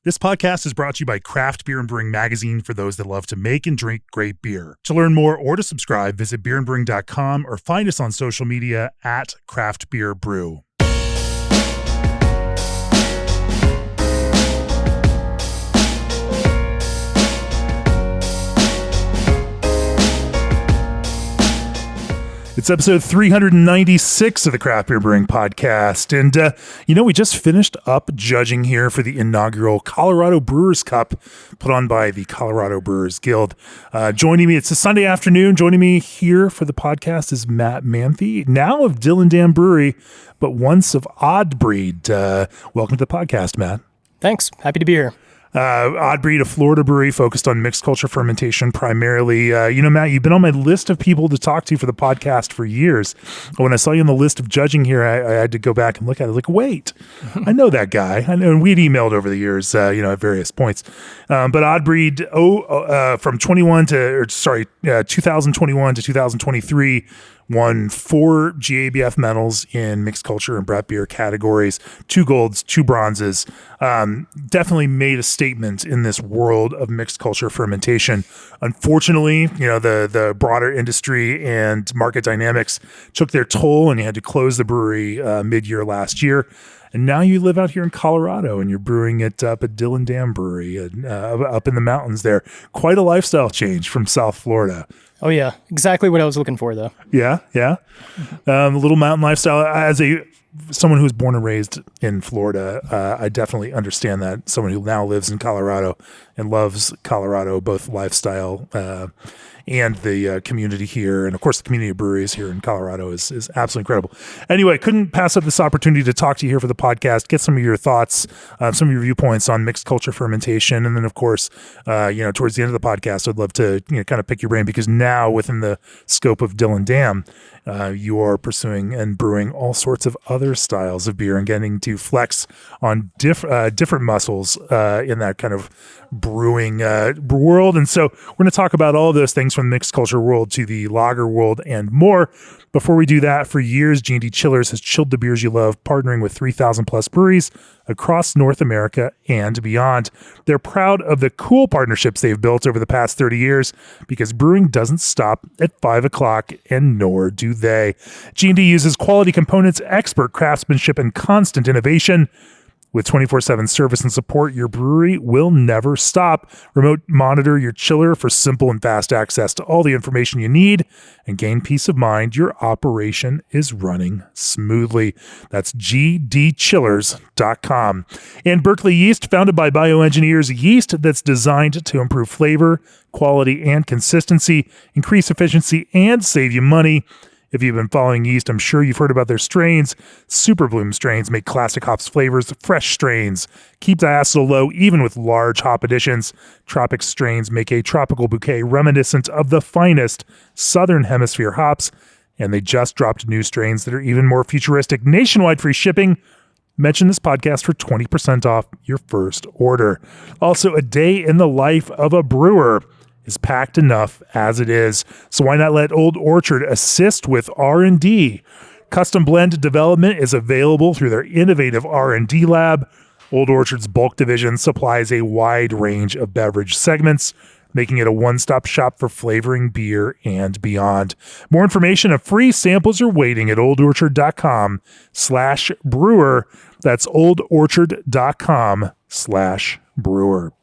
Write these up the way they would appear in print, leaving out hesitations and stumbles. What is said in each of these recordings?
This podcast is brought to you by Craft Beer and Brewing Magazine for those that love to make and drink great beer. To learn more or to subscribe, visit beerandbrewing.com or find us on social media at Craft Beer Brew. It's episode 396 of the Craft Beer Brewing Podcast. And, we just finished up judging here for the inaugural Colorado Brewers Cup put on by the Colorado Brewers Guild. Joining me, it's a Sunday afternoon. Joining me here for the podcast is Matt Manthe, now of Dillon Dam Brewery, but once of Odd Breed. Welcome to the podcast, Matt. Thanks. Happy to be here. Odd Breed, a Florida brewery focused on mixed culture fermentation primarily. Matt, you've been on my list of people to talk to for the podcast for years. When I saw you on the list of judging here, I had to go back and look at it like, wait, I know that guy. I know, and we'd emailed over the years, at various points. But Odd Breed, from 2021 to 2023, won 4 GABF medals in mixed culture and brett beer categories, 2 golds, 2 bronzes. Definitely made a statement in this world of mixed culture fermentation. Unfortunately, the broader industry and market dynamics took their toll, and you had to close the brewery mid-year last year. And now you live out here in Colorado, and you're brewing it up at Dillon Dam Brewery up in the mountains there. Quite a lifestyle change from South Florida. Oh, yeah. Exactly what I was looking for, though. Yeah. A little mountain lifestyle. As someone who was born and raised in Florida, I definitely understand that. Someone who now lives in Colorado and loves Colorado, both lifestyle and the community here. And of course, the community of breweries here in Colorado is absolutely incredible. Anyway, couldn't pass up this opportunity to talk to you here for the podcast, get some of your thoughts, some of your viewpoints on mixed culture fermentation. And then, of course, towards the end of the podcast, I'd love to kind of pick your brain, because now within the scope of Dillon Dam, you are pursuing and brewing all sorts of other styles of beer and getting to flex on different muscles in that kind of brewing world. And so we're going to talk about all of those things from the mixed culture world to the lager world and more. Before we do that, for years, G&D Chillers has chilled the beers you love, partnering with 3,000 plus breweries across North America and beyond. They're proud of the cool partnerships they've built over the past 30 years, because brewing doesn't stop at 5 o'clock, and nor do they. G&D uses quality components, expert craftsmanship, and constant innovation. With 24/7 service and support, your brewery will never stop. Remote monitor your chiller for simple and fast access to all the information you need, and gain peace of mind your operation is running smoothly. That's gdchillers.com. And Berkeley Yeast, founded by bioengineers, yeast that's designed to improve flavor, quality, and consistency, increase efficiency, and save you money. If you've been following yeast, I'm sure you've heard about their strains. Super Bloom strains make classic hops flavors. Fresh strains keep diacetyl low even with large hop additions. Tropic strains make a tropical bouquet reminiscent of the finest Southern Hemisphere hops. And they just dropped new strains that are even more futuristic. Nationwide free shipping. Mention this podcast for 20% off your first order. Also, a day in the life of a brewer is packed enough as it is. So why not let Old Orchard assist with R&D? Custom blend development is available through their innovative R&D lab. Old Orchard's bulk division supplies a wide range of beverage segments, making it a one-stop shop for flavoring beer and beyond. More information and free samples are waiting at oldorchard.com/brewer. That's oldorchard.com/brewer.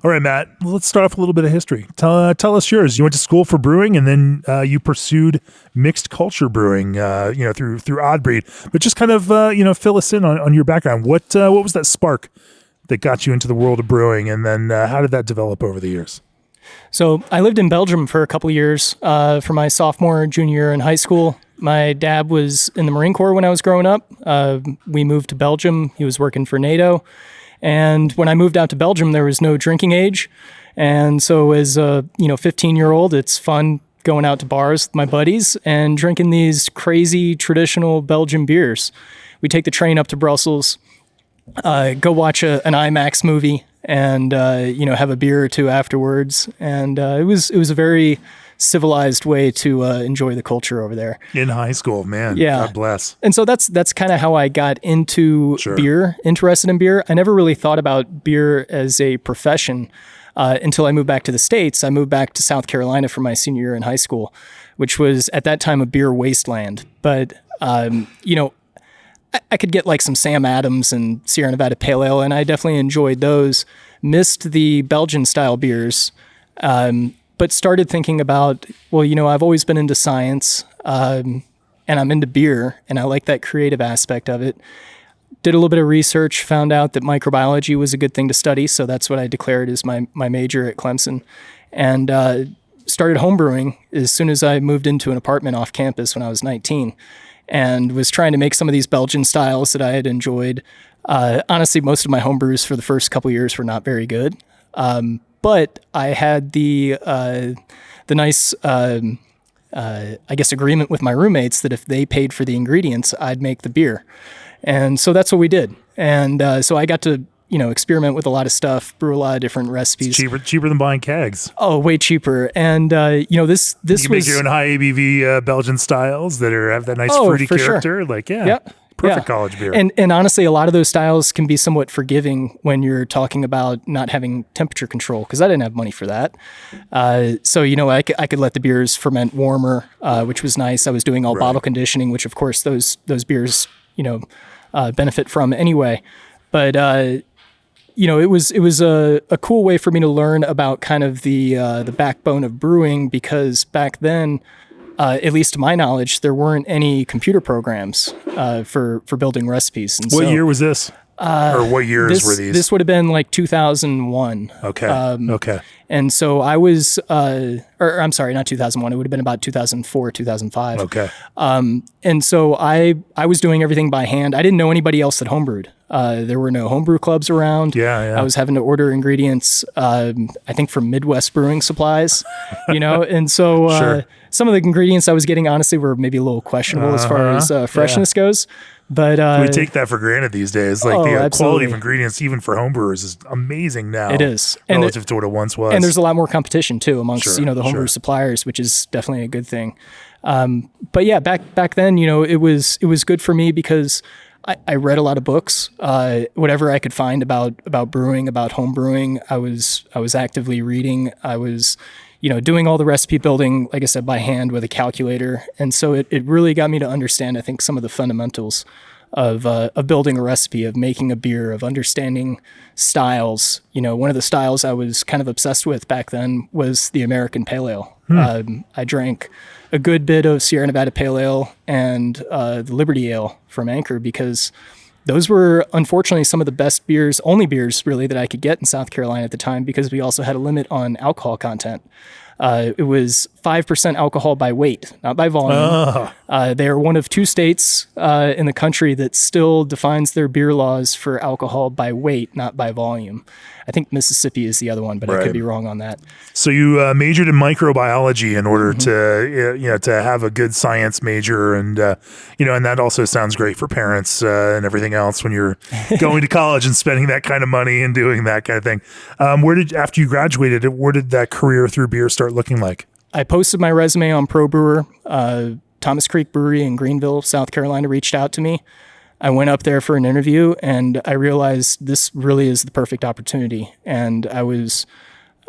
All right, Matt, let's start off a little bit of history. Tell us yours. You went to school for brewing, and then you pursued mixed culture brewing, through Odd Breed. But just kind of, fill us in on your background. What was that spark that got you into the world of brewing, and then how did that develop over the years? So I lived in Belgium for a couple of years for my sophomore, junior year in high school. My dad was in the Marine Corps when I was growing up. We moved to Belgium. He was working for NATO. And when I moved out to Belgium, there was no drinking age. And so as a 15-year-old, it's fun going out to bars with my buddies and drinking these crazy traditional Belgian beers. We take the train up to Brussels, go watch an IMAX movie, and have a beer or two afterwards. And it was a very civilized way to enjoy the culture over there. In high school, man. Yeah. God bless. And so that's kind of how I got into beer, interested in beer. I never really thought about beer as a profession until I moved back to the States. I moved back to South Carolina for my senior year in high school, which was at that time a beer wasteland. But, I could get like some Sam Adams and Sierra Nevada Pale Ale, and I definitely enjoyed those. Missed the Belgian style beers, but started thinking about, I've always been into science, and I'm into beer, and I like that creative aspect of it. Did a little bit of research, found out that microbiology was a good thing to study, so that's what I declared as my major at Clemson, and started homebrewing as soon as I moved into an apartment off campus when I was 19. And was trying to make some of these Belgian styles that I had enjoyed. Honestly, most of my homebrews for the first couple years were not very good. But I had the nice, agreement with my roommates that if they paid for the ingredients, I'd make the beer. And so that's what we did. And so I got to experiment with a lot of stuff, brew a lot of different recipes. It's cheaper than buying kegs. Oh, way cheaper. And this you was make your own high ABV Belgian styles that have that nice fruity character. Sure. Like, Yep. Perfect college beer. And honestly, a lot of those styles can be somewhat forgiving when you're talking about not having temperature control, because I didn't have money for that. So I could let the beers ferment warmer, which was nice. I was doing all bottle conditioning, which of course those beers benefit from anyway. But it was a cool way for me to learn about kind of the backbone of brewing, because back then, at least to my knowledge, there weren't any computer programs for building recipes. And what year was this? Or what years were these? This would have been like 2001. Okay. Okay. And so I was, I'm sorry, not 2001. It would have been about 2004, 2005. Okay. And so I was doing everything by hand. I didn't know anybody else that homebrewed. There were no homebrew clubs around. Yeah. I was having to order ingredients, I think from Midwest Brewing Supplies, and so some of the ingredients I was getting, honestly, were maybe a little questionable as far as freshness goes. But we take that for granted these days. Like the quality of ingredients, even for homebrewers, is amazing now. It is relative to what it once was. And there's a lot more competition too amongst the homebrew suppliers, which is definitely a good thing. But yeah, back then, it was good for me because I read a lot of books. Whatever I could find about brewing, about home brewing, I was actively reading. I was doing all the recipe building, like I said, by hand with a calculator. And so it really got me to understand, I think, some of the fundamentals of building a recipe, of making a beer, of understanding styles. One of the styles I was kind of obsessed with back then was the American Pale Ale. I drank a good bit of Sierra Nevada Pale Ale and the Liberty Ale from Anchor, because those were unfortunately some of the best beers, only beers really, that I could get in South Carolina at the time, because we also had a limit on alcohol content. It was 5% alcohol by weight, not by volume. They are one of two states in the country that still defines their beer laws for alcohol by weight, not by volume. I think Mississippi is the other one, but I could be wrong on that. So you majored in microbiology in order to have a good science major, and and that also sounds great for parents and everything else when you're going to college and spending that kind of money and doing that kind of thing. After you graduated, where did that career through beer start looking like? I posted my resume on Pro Brewer. Thomas Creek Brewery in Greenville, South Carolina reached out to me. I went up there for an interview, and I realized this really is the perfect opportunity. And I was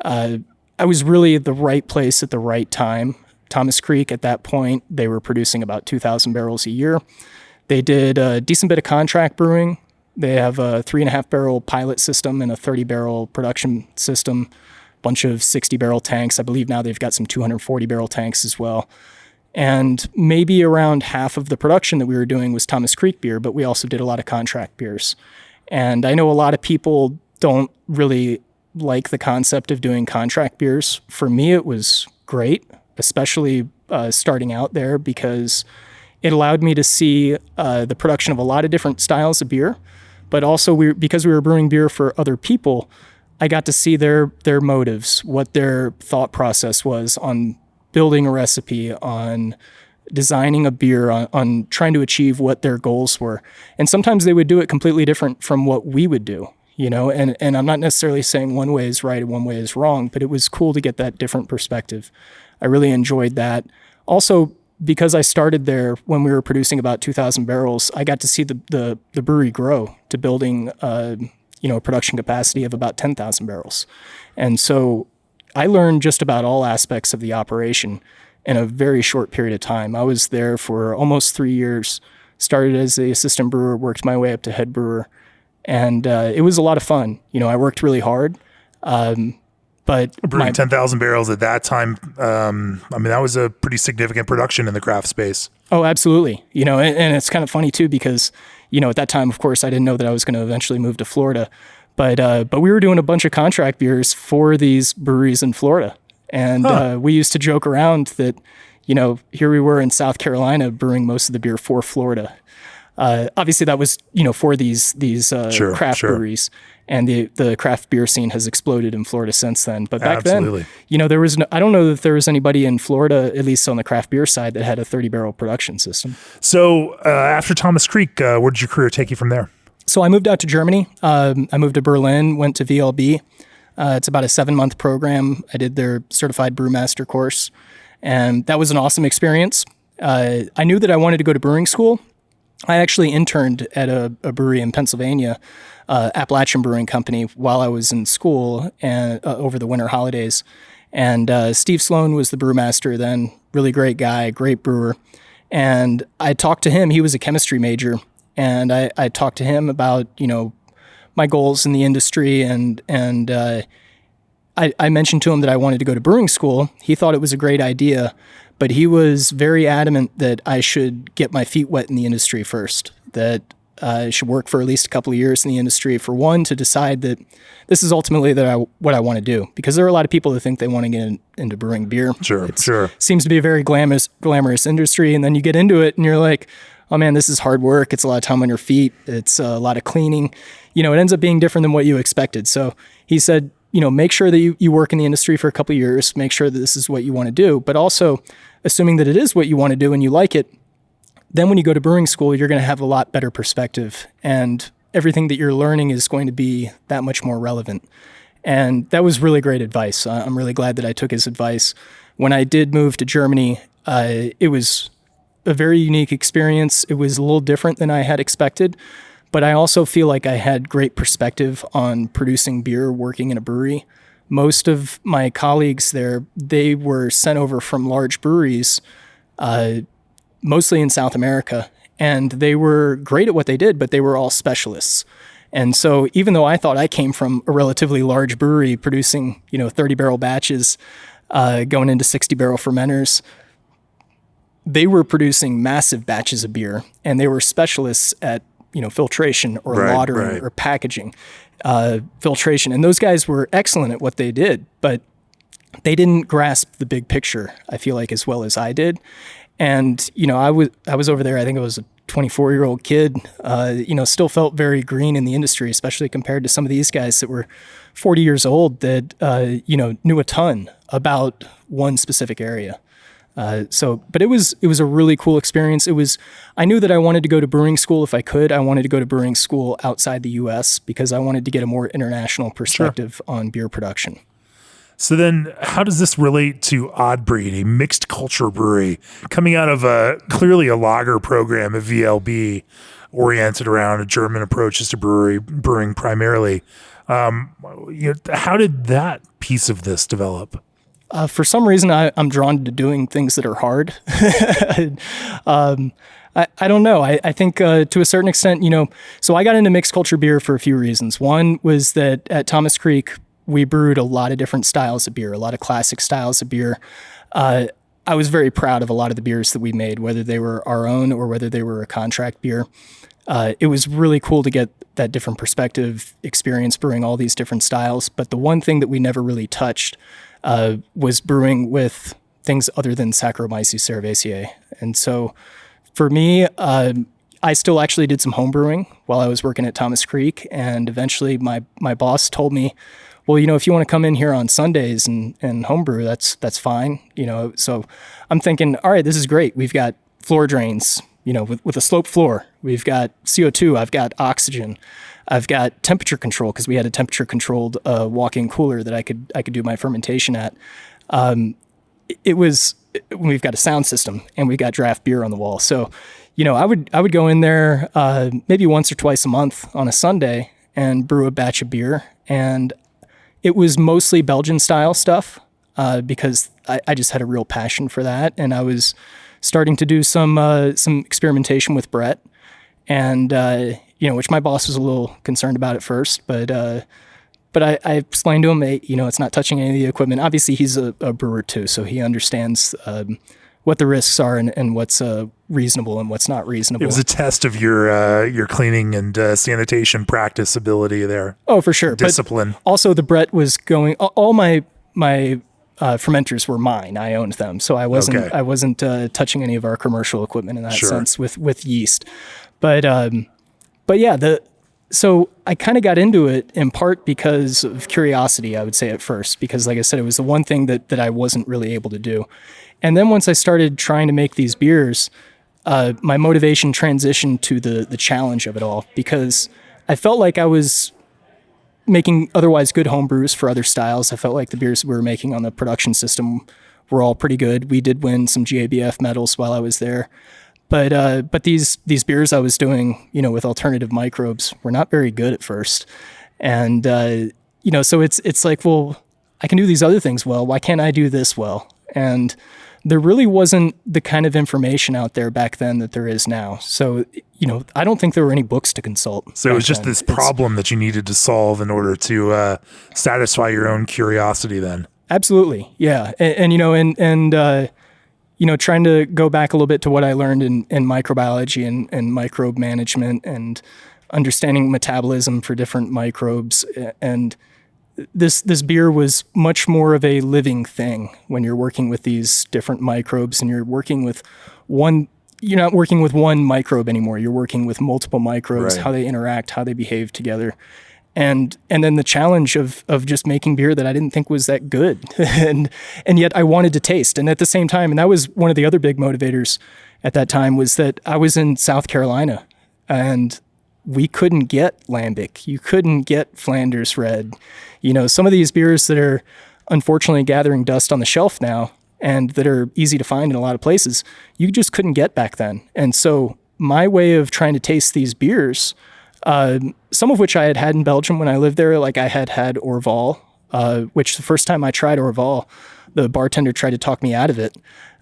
really at the right place at the right time. Thomas Creek, at that point, they were producing about 2,000 barrels a year. They did a decent bit of contract brewing. They have a 3.5 barrel pilot system and a 30 barrel production system, bunch of 60 barrel tanks. I believe now they've got some 240 barrel tanks as well. And maybe around half of the production that we were doing was Thomas Creek beer, but we also did a lot of contract beers. And I know a lot of people don't really like the concept of doing contract beers. For me, it was great, especially starting out there, because it allowed me to see the production of a lot of different styles of beer. But also, because we were brewing beer for other people, I got to see their motives, what their thought process was on building a recipe, on designing a beer, on trying to achieve what their goals were. And sometimes they would do it completely different from what we would do, and I'm not necessarily saying one way is right and one way is wrong, but it was cool to get that different perspective. I really enjoyed that. Also, because I started there when we were producing about 2,000 barrels, I got to see the brewery grow to building a production capacity of about 10,000 barrels. And so I learned just about all aspects of the operation in a very short period of time. I was there for almost 3 years, started as the assistant brewer, worked my way up to head brewer, and it was a lot of fun. I worked really hard. But brewing 10,000 barrels at that time, that was a pretty significant production in the craft space. Oh, absolutely. And it's kind of funny too, because, at that time, of course, I didn't know that I was going to eventually move to Florida, but we were doing a bunch of contract beers for these breweries in Florida. And we used to joke around that, here we were in South Carolina brewing most of the beer for Florida. Obviously that was, for these craft breweries. And the craft beer scene has exploded in Florida since then. But back then, there was I don't know that there was anybody in Florida, at least on the craft beer side, that had a 30-barrel production system. So after Thomas Creek, where did your career take you from there? So I moved out to Germany. I moved to Berlin, went to VLB. It's about a 7-month program. I did their certified brewmaster course, and that was an awesome experience. I knew that I wanted to go to brewing school. I actually interned at a brewery in Pennsylvania, Appalachian Brewing Company, while I was in school and over the winter holidays. And Steve Sloan was the brewmaster then, really great guy, great brewer. And I talked to him. He was a chemistry major. And I talked to him about, my goals in the industry. And I mentioned to him that I wanted to go to brewing school. He thought it was a great idea, but he was very adamant that I should get my feet wet in the industry first, that I should work for at least a couple of years in the industry, for one, to decide that this is ultimately what I want to do. Because there are a lot of people that think they want to get into brewing beer. Sure. Seems to be a very glamorous industry. And then you get into it and you're like, oh man, this is hard work. It's a lot of time on your feet. It's a lot of cleaning. It ends up being different than what you expected. So he said, make sure that you work in the industry for a couple of years, make sure that this is what you want to do, but also assuming that it is what you want to do and you like it, then when you go to brewing school, you're going to have a lot better perspective and everything that you're learning is going to be that much more relevant. And that was really great advice. I'm really glad that I took his advice. When I did move to Germany, it was a very unique experience. It was a little different than I had expected, but I also feel like I had great perspective on producing beer working in a brewery. Most of my colleagues there, they were sent over from large breweries, mostly in South America, and they were great at what they did, but they were all specialists. And so even though I thought I came from a relatively large brewery producing, 30-barrel batches, going into 60-barrel fermenters, they were producing massive batches of beer, and they were specialists at filtration or lautering or packaging, filtration. And those guys were excellent at what they did, but they didn't grasp the big picture, I feel like, as well as I did. And, I was over there, I think I was a 24-year-old kid, still felt very green in the industry, especially compared to some of these guys that were 40 years old that, knew a ton about one specific area. But it was a really cool experience. I knew that I wanted to go to brewing school if I could. I wanted to go to brewing school outside the U.S. because I wanted to get a more international perspective on beer production. So then how does this relate to Odd Breed, a mixed culture brewery coming out of clearly a lager program at VLB oriented around a German approaches to brewing primarily? How did that piece of this develop? For some reason, I'm drawn to doing things that are hard. I don't know. I think to a certain extent, so I got into mixed culture beer for a few reasons. One was that at Thomas Creek, we brewed a lot of different styles of beer, a lot of classic styles of beer. I was very proud of a lot of the beers that we made, whether they were our own or whether they were a contract beer. It was really cool to get that different perspective, experience brewing all these different styles. But the one thing that we never really touched was brewing with things other than Saccharomyces cerevisiae. And so for me, I still actually did some homebrewing while I was working at Thomas Creek. And eventually my boss told me, well, if you want to come in here on Sundays and homebrew, that's fine. So I'm thinking, all right, this is great. We've got floor drains, with a sloped floor. We've got CO2. I've got oxygen. I've got temperature control because we had a temperature controlled walk-in cooler that I could do my fermentation at. we've got a sound system and we got draft beer on the wall. So, I would go in there maybe once or twice a month on a Sunday and brew a batch of beer. And it was mostly Belgian style stuff because I just had a real passion for that. And I was starting to do some experimentation with Brett, and which my boss was a little concerned about at first, but I explained to him, hey, it's not touching any of the equipment. Obviously, he's a brewer too, so he understands what the risks are and what's reasonable and what's not reasonable. It was a test of your cleaning and sanitation practice ability there. Oh, for sure. Discipline. But also, the Brett was going. All my fermenters were mine. I owned them, so I wasn't touching any of our commercial equipment in that sense with yeast. But yeah, so I kind of got into it in part because of curiosity, I would say at first, because like I said, it was the one thing that I wasn't really able to do. And then once I started trying to make these beers, my motivation transitioned to the challenge of it all, because I felt like I was making otherwise good home brews for other styles. I felt like the beers we were making on the production system were all pretty good. We did win some GABF medals while I was there. But these beers I was doing, with alternative microbes were not very good at first. And, so it's like, well, I can do these other things well. Why can't I do this well? And there really wasn't the kind of information out there back then that there is now. So, I don't think there were any books to consult. So it was just this problem that you needed to solve in order to satisfy your own curiosity then. Absolutely. Yeah. And trying to go back a little bit to what I learned in microbiology and microbe management and understanding metabolism for different microbes. And this beer was much more of a living thing when you're working with these different microbes, and you're working with you're not working with one microbe anymore. You're working with multiple microbes, right. How they interact, how they behave together. And then the challenge of just making beer that I didn't think was that good. and yet I wanted to taste. And at the same time, and that was one of the other big motivators at that time, was that I was in South Carolina and we couldn't get Lambic. You couldn't get Flanders Red. Some of these beers that are unfortunately gathering dust on the shelf now and that are easy to find in a lot of places, you just couldn't get back then. And so my way of trying to taste these beers, some of which I had in Belgium when I lived there, like I had Orval, which the first time I tried Orval, the bartender tried to talk me out of it,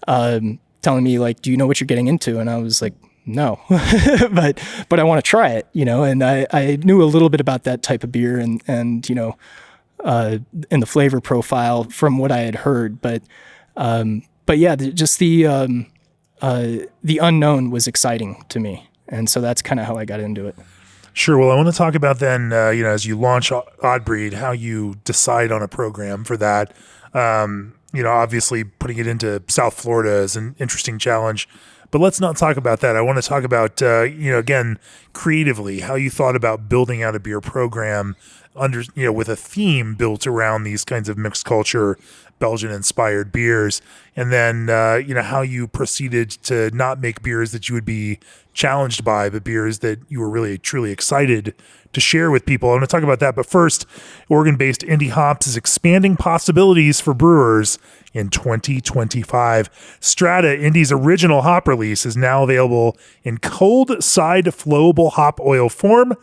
telling me like, do you know what you're getting into? And I was like, no, but I want to try it, and I knew a little bit about that type of beer and the flavor profile from what I had heard, but yeah, just the unknown was exciting to me. And so that's kind of how I got into it. Sure. Well, I want to talk about then, as you launch Odd Breed, how you decide on a program for that. Obviously putting it into South Florida is an interesting challenge, but let's not talk about that. I want to talk about, again, creatively, how you thought about building out a beer program with a theme built around these kinds of mixed culture Belgian inspired beers. And then, how you proceeded to not make beers that you would be challenged by, but beers that you were really truly excited to share with people. I want to talk about that. But first, Oregon-based Indie Hops is expanding possibilities for brewers in 2025. Strata, Indie's original hop release, is now available in cold side flowable hop oil form,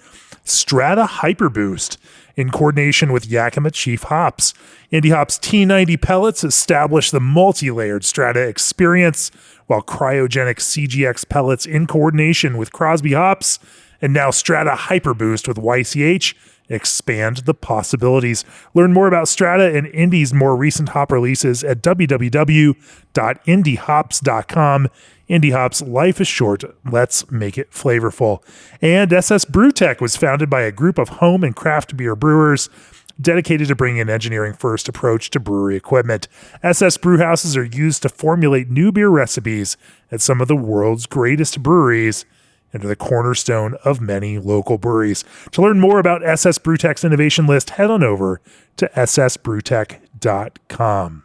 Strata Hyper Boost, in coordination with Yakima Chief Hops. Indie Hops T90 pellets establish the multi-layered Strata experience, while cryogenic CGX pellets in coordination with Crosby Hops and now Strata Hyper Boost with YCH expand the possibilities. Learn more about Strata and Indie's more recent hop releases at www.indiehops.com. Indie Hops, life is short. Let's make it flavorful. And SS Brewtech was founded by a group of home and craft beer brewers dedicated to bringing an engineering-first approach to brewery equipment. SS brewhouses are used to formulate new beer recipes at some of the world's greatest breweries and are the cornerstone of many local breweries. To learn more about SS Brewtech's innovation list, head on over to ssbrewtech.com.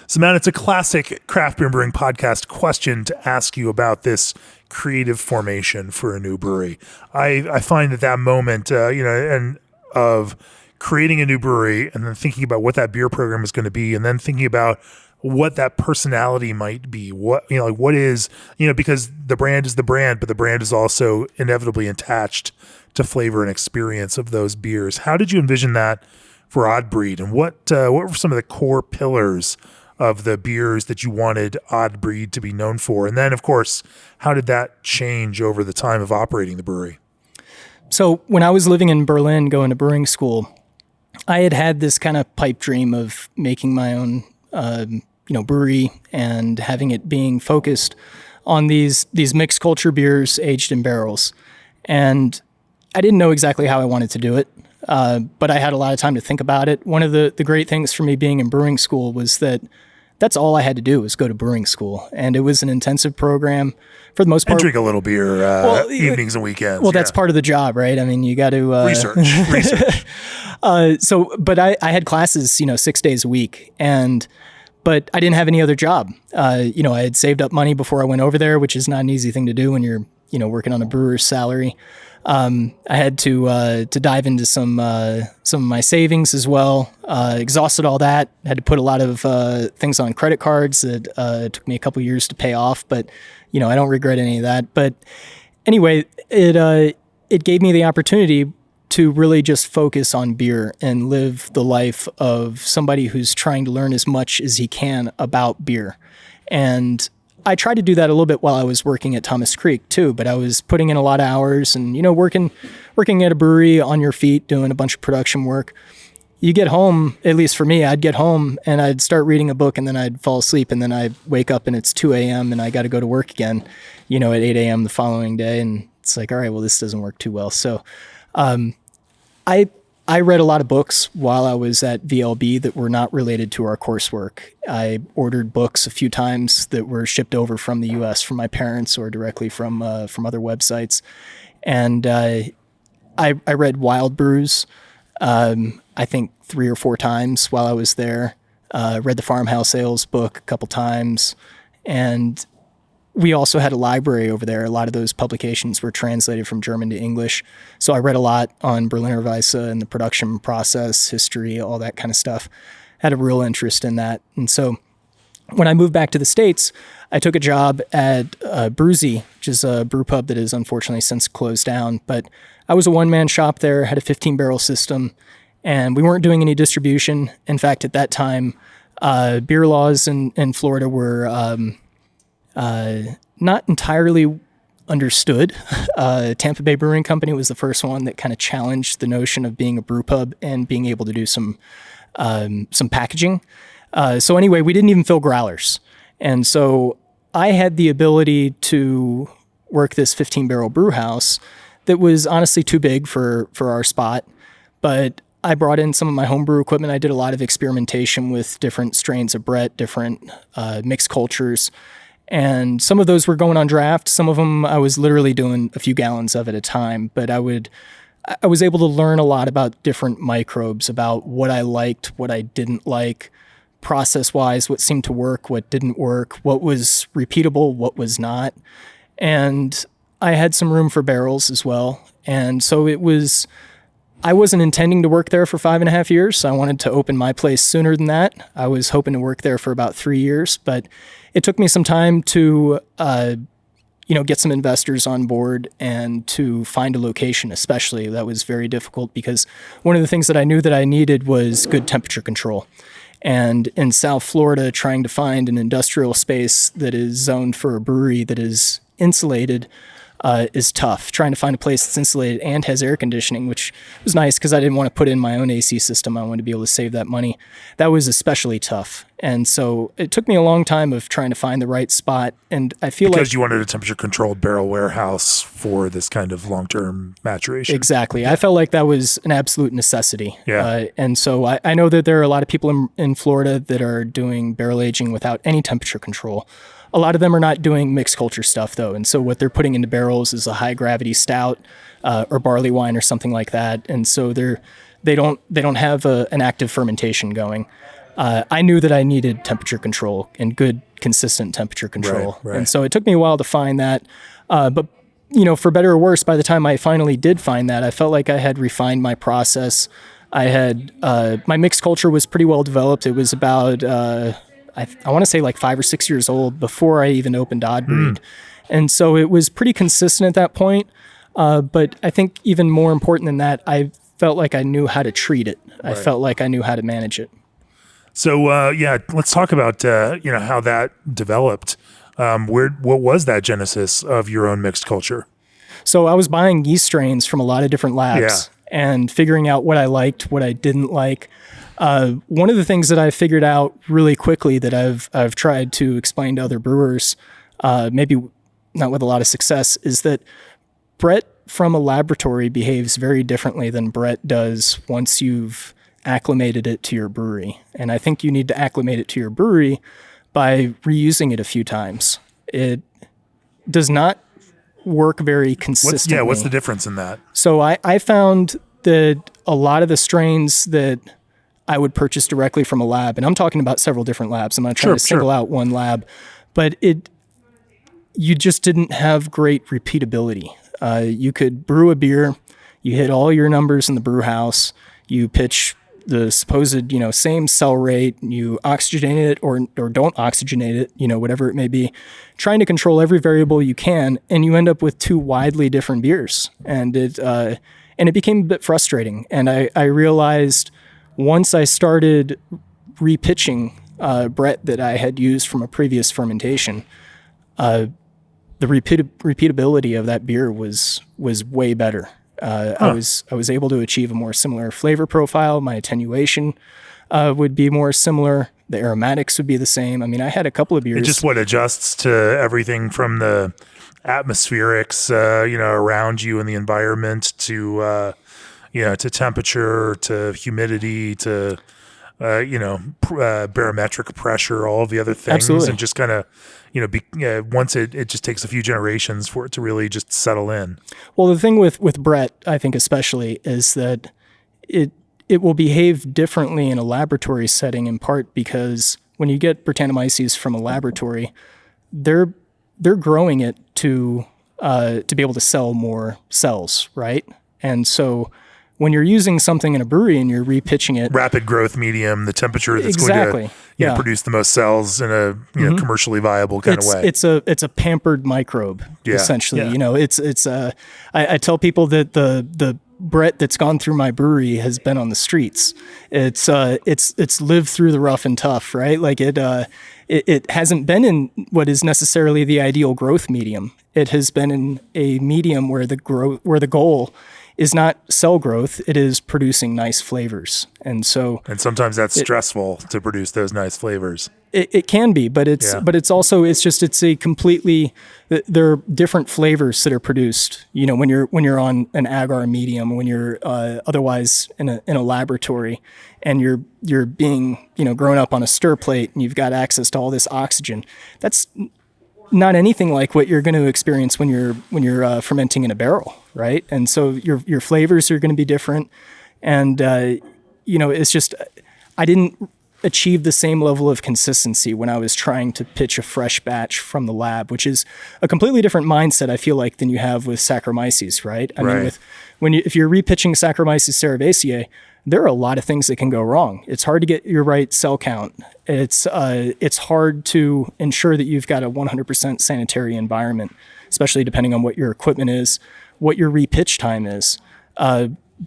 So, Matt, it's a classic craft beer brewing podcast question to ask you about this creative formation for a new brewery. I find that moment, and of creating a new brewery and then thinking about what that beer program is going to be, and then thinking about what that personality might be. What, like what is, because the brand is the brand, but the brand is also inevitably attached to flavor and experience of those beers. How did you envision that for Odd Breed, and what were some of the core pillars of the beers that you wanted Odd Breed to be known for? And then, of course, how did that change over the time of operating the brewery? So when I was living in Berlin, going to brewing school, I had this kind of pipe dream of making my own, brewery and having it being focused on these mixed culture beers aged in barrels. And I didn't know exactly how I wanted to do it, but I had a lot of time to think about it. One of the great things for me being in brewing school was that's all I had to do was go to brewing school. And it was an intensive program for the most part. And drink a little beer evenings and weekends. Well, that's part of the job, right? I mean, you got to... Research. But I had classes, 6 days a week, but I didn't have any other job. I had saved up money before I went over there, which is not an easy thing to do when you're, working on a brewer's salary. I had to dive into some of my savings as well. Exhausted all that. Had to put a lot of things on credit cards that took me a couple years to pay off, but I don't regret any of that. But anyway, it gave me the opportunity to really just focus on beer and live the life of somebody who's trying to learn as much as he can about beer. And I tried to do that a little bit while I was working at Thomas Creek too, but I was putting in a lot of hours and, working at a brewery on your feet, doing a bunch of production work. You get home, at least for me, I'd get home and I'd start reading a book and then I'd fall asleep and then I'd wake up and it's 2 a.m. and I got to go to work again, at 8 a.m. the following day. And it's like, all right, well, this doesn't work too well. So, I read a lot of books while I was at VLB that were not related to our coursework. I ordered books a few times that were shipped over from the U.S. from my parents or directly from other websites. And I read Wild Brews, I think 3 or 4 times while I was there. Read the Farmhouse Ales book a couple times. And we also had a library over there. A lot of those publications were translated from German to English. So I read a lot on Berliner Weisse and the production process, history, all that kind of stuff. Had a real interest in that. And so when I moved back to the States, I took a job at Brewzy, which is a brew pub that has unfortunately since closed down. But I was a one-man shop there, had a 15-barrel system, and we weren't doing any distribution. In fact, at that time, beer laws in Florida were... not entirely understood. Tampa Bay Brewing Company was the first one that kind of challenged the notion of being a brew pub and being able to do some packaging. So anyway, we didn't even fill growlers. And so I had the ability to work this 15-barrel brew house that was honestly too big for our spot. But I brought in some of my homebrew equipment. I did a lot of experimentation with different strains of Brett, different mixed cultures. And some of those were going on draft. Some of them I was literally doing a few gallons of at a time. But I was able to learn a lot about different microbes, about what I liked, what I didn't like, process-wise, what seemed to work, what didn't work, what was repeatable, what was not. And I had some room for barrels as well. And so I wasn't intending to work there for 5.5 years. I wanted to open my place sooner than that. I was hoping to work there for about 3 years, but it took me some time to, get some investors on board and to find a location, especially. That was very difficult because one of the things that I knew that I needed was good temperature control. And in South Florida, trying to find an industrial space that is zoned for a brewery that is insulated is tough. Trying to find a place that's insulated and has air conditioning, which was nice because I didn't want to put in my own AC system. I wanted to be able to save that money. That was especially tough. And so it took me a long time of trying to find the right spot. And I feel because you wanted a temperature controlled barrel warehouse for this kind of long-term maturation. Exactly. I felt like that was an absolute necessity. Yeah. And so I know that there are a lot of people in Florida that are doing barrel aging without any temperature control. A lot of them are not doing mixed culture stuff though. And so what they're putting into barrels is a high gravity stout or barley wine or something like that. And so they don't have an active fermentation going. I knew that I needed temperature control and good consistent temperature control. Right. And so it took me a while to find that. But for better or worse, by the time I finally did find that, I felt like I had refined my process. I had, my mixed culture was pretty well developed. It was about, I want to say like 5 or 6 years old before I even opened Odd Breed. And so it was pretty consistent at that point. But I think even more important than that, I felt like I knew how to treat it. I felt like I knew how to manage it. So let's talk about how that developed. What was that genesis of your own mixed culture? So I was buying yeast strains from a lot of different labs and figuring out what I liked, what I didn't like. One of the things that I figured out really quickly that I've tried to explain to other brewers, maybe not with a lot of success, is that Brett from a laboratory behaves very differently than Brett does once you've acclimated it to your brewery. And I think you need to acclimate it to your brewery by reusing it a few times. It does not work very consistently. What's the difference in that? So I found that a lot of the strains that I would purchase directly from a lab, and I'm talking about several different labs. I'm not trying to single out one lab, but you just didn't have great repeatability. You could brew a beer, you hit all your numbers in the brew house, you pitch the supposed, same cell rate, you oxygenate it or don't oxygenate it, whatever it may be, trying to control every variable you can, and you end up with two widely different beers. And it became a bit frustrating. And I realized once I started repitching Brett that I had used from a previous fermentation, the repeatability of that beer was way better. I was able to achieve a more similar flavor profile. My attenuation would be more similar. The aromatics would be the same. I mean, I had a couple of beers. It just adjusts to everything from the atmospherics, around you in the environment to temperature, to humidity, to barometric pressure, all of the other things. Absolutely. And just kind of, once it just takes a few generations for it to really just settle in. Well, the thing with Brett, I think especially, is that it will behave differently in a laboratory setting, in part because when you get Brettanomyces from a laboratory, they're growing it to be able to sell more cells, right? And so when you're using something in a brewery and you're repitching it, rapid growth medium, the temperature that's going to produce the most cells in a commercially viable kind of way. It's a pampered microbe, essentially. Yeah. I tell people that the Brett that's gone through my brewery has been on the streets. It's lived through the rough and tough, right? Like it hasn't been in what is necessarily the ideal growth medium. It has been in a medium where the goal is not cell growth, it is producing nice flavors. And sometimes that's stressful to produce those nice flavors. It can be, but it's a completely, there are different flavors that are produced, when you're on an agar medium, when you're otherwise in a laboratory, and you're being, grown up on a stir plate and you've got access to all this oxygen. That's not anything like what you're going to experience when you're fermenting in a barrel, right? And so your flavors are going to be different, and it's just I didn't achieve the same level of consistency when I was trying to pitch a fresh batch from the lab, which is a completely different mindset, I feel like, than you have with Saccharomyces, right? I mean, if you're repitching Saccharomyces cerevisiae, there are a lot of things that can go wrong. It's hard to get your right cell count. It's hard to ensure that you've got a 100% sanitary environment, especially depending on what your equipment is, what your repitch time is.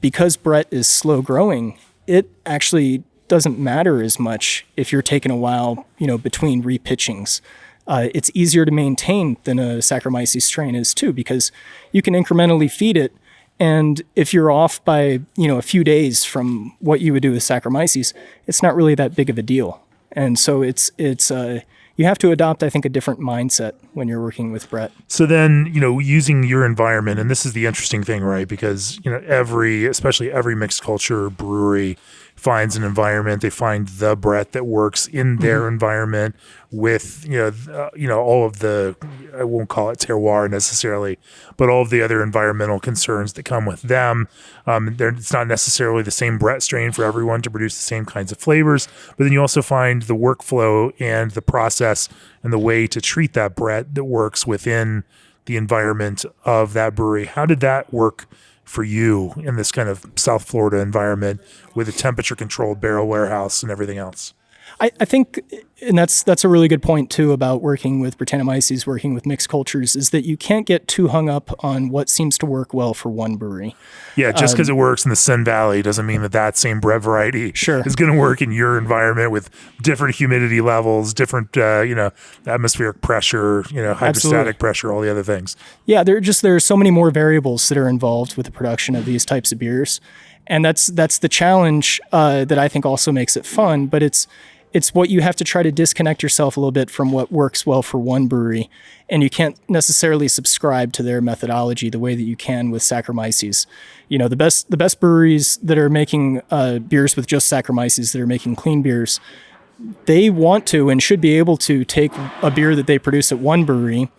Because Brett is slow growing, it actually doesn't matter as much if you're taking a while, between repitchings. It's easier to maintain than a Saccharomyces strain is too, because you can incrementally feed it. And if you're off by, a few days from what you would do with Saccharomyces, it's not really that big of a deal. And so it's you have to adopt, I think, a different mindset when you're working with Brett. So then, using your environment, and this is the interesting thing, right? Because, especially every mixed culture brewery finds an environment. They find the Brett that works in their environment with, all of the, I won't call it terroir necessarily, but all of the other environmental concerns that come with them. It's not necessarily the same Brett strain for everyone to produce the same kinds of flavors, but then you also find the workflow and the process and the way to treat that Brett that works within the environment of that brewery. How did that work for you in this kind of South Florida environment with a temperature controlled barrel warehouse and everything else? I think, and that's a really good point too about working with Brettanomyces, working with mixed cultures, is that you can't get too hung up on what seems to work well for one brewery. Yeah, just because it works in the Sun Valley doesn't mean that same bread variety is going to work in your environment with different humidity levels, different atmospheric pressure, hydrostatic pressure, all the other things. Yeah, there are so many more variables that are involved with the production of these types of beers, and that's the challenge that I think also makes it fun. But it's what you have to try to disconnect yourself a little bit from what works well for one brewery, and you can't necessarily subscribe to their methodology the way that you can with Saccharomyces. The best breweries that are making beers with just Saccharomyces, that are making clean beers, they want to and should be able to take a beer that they produce at one brewery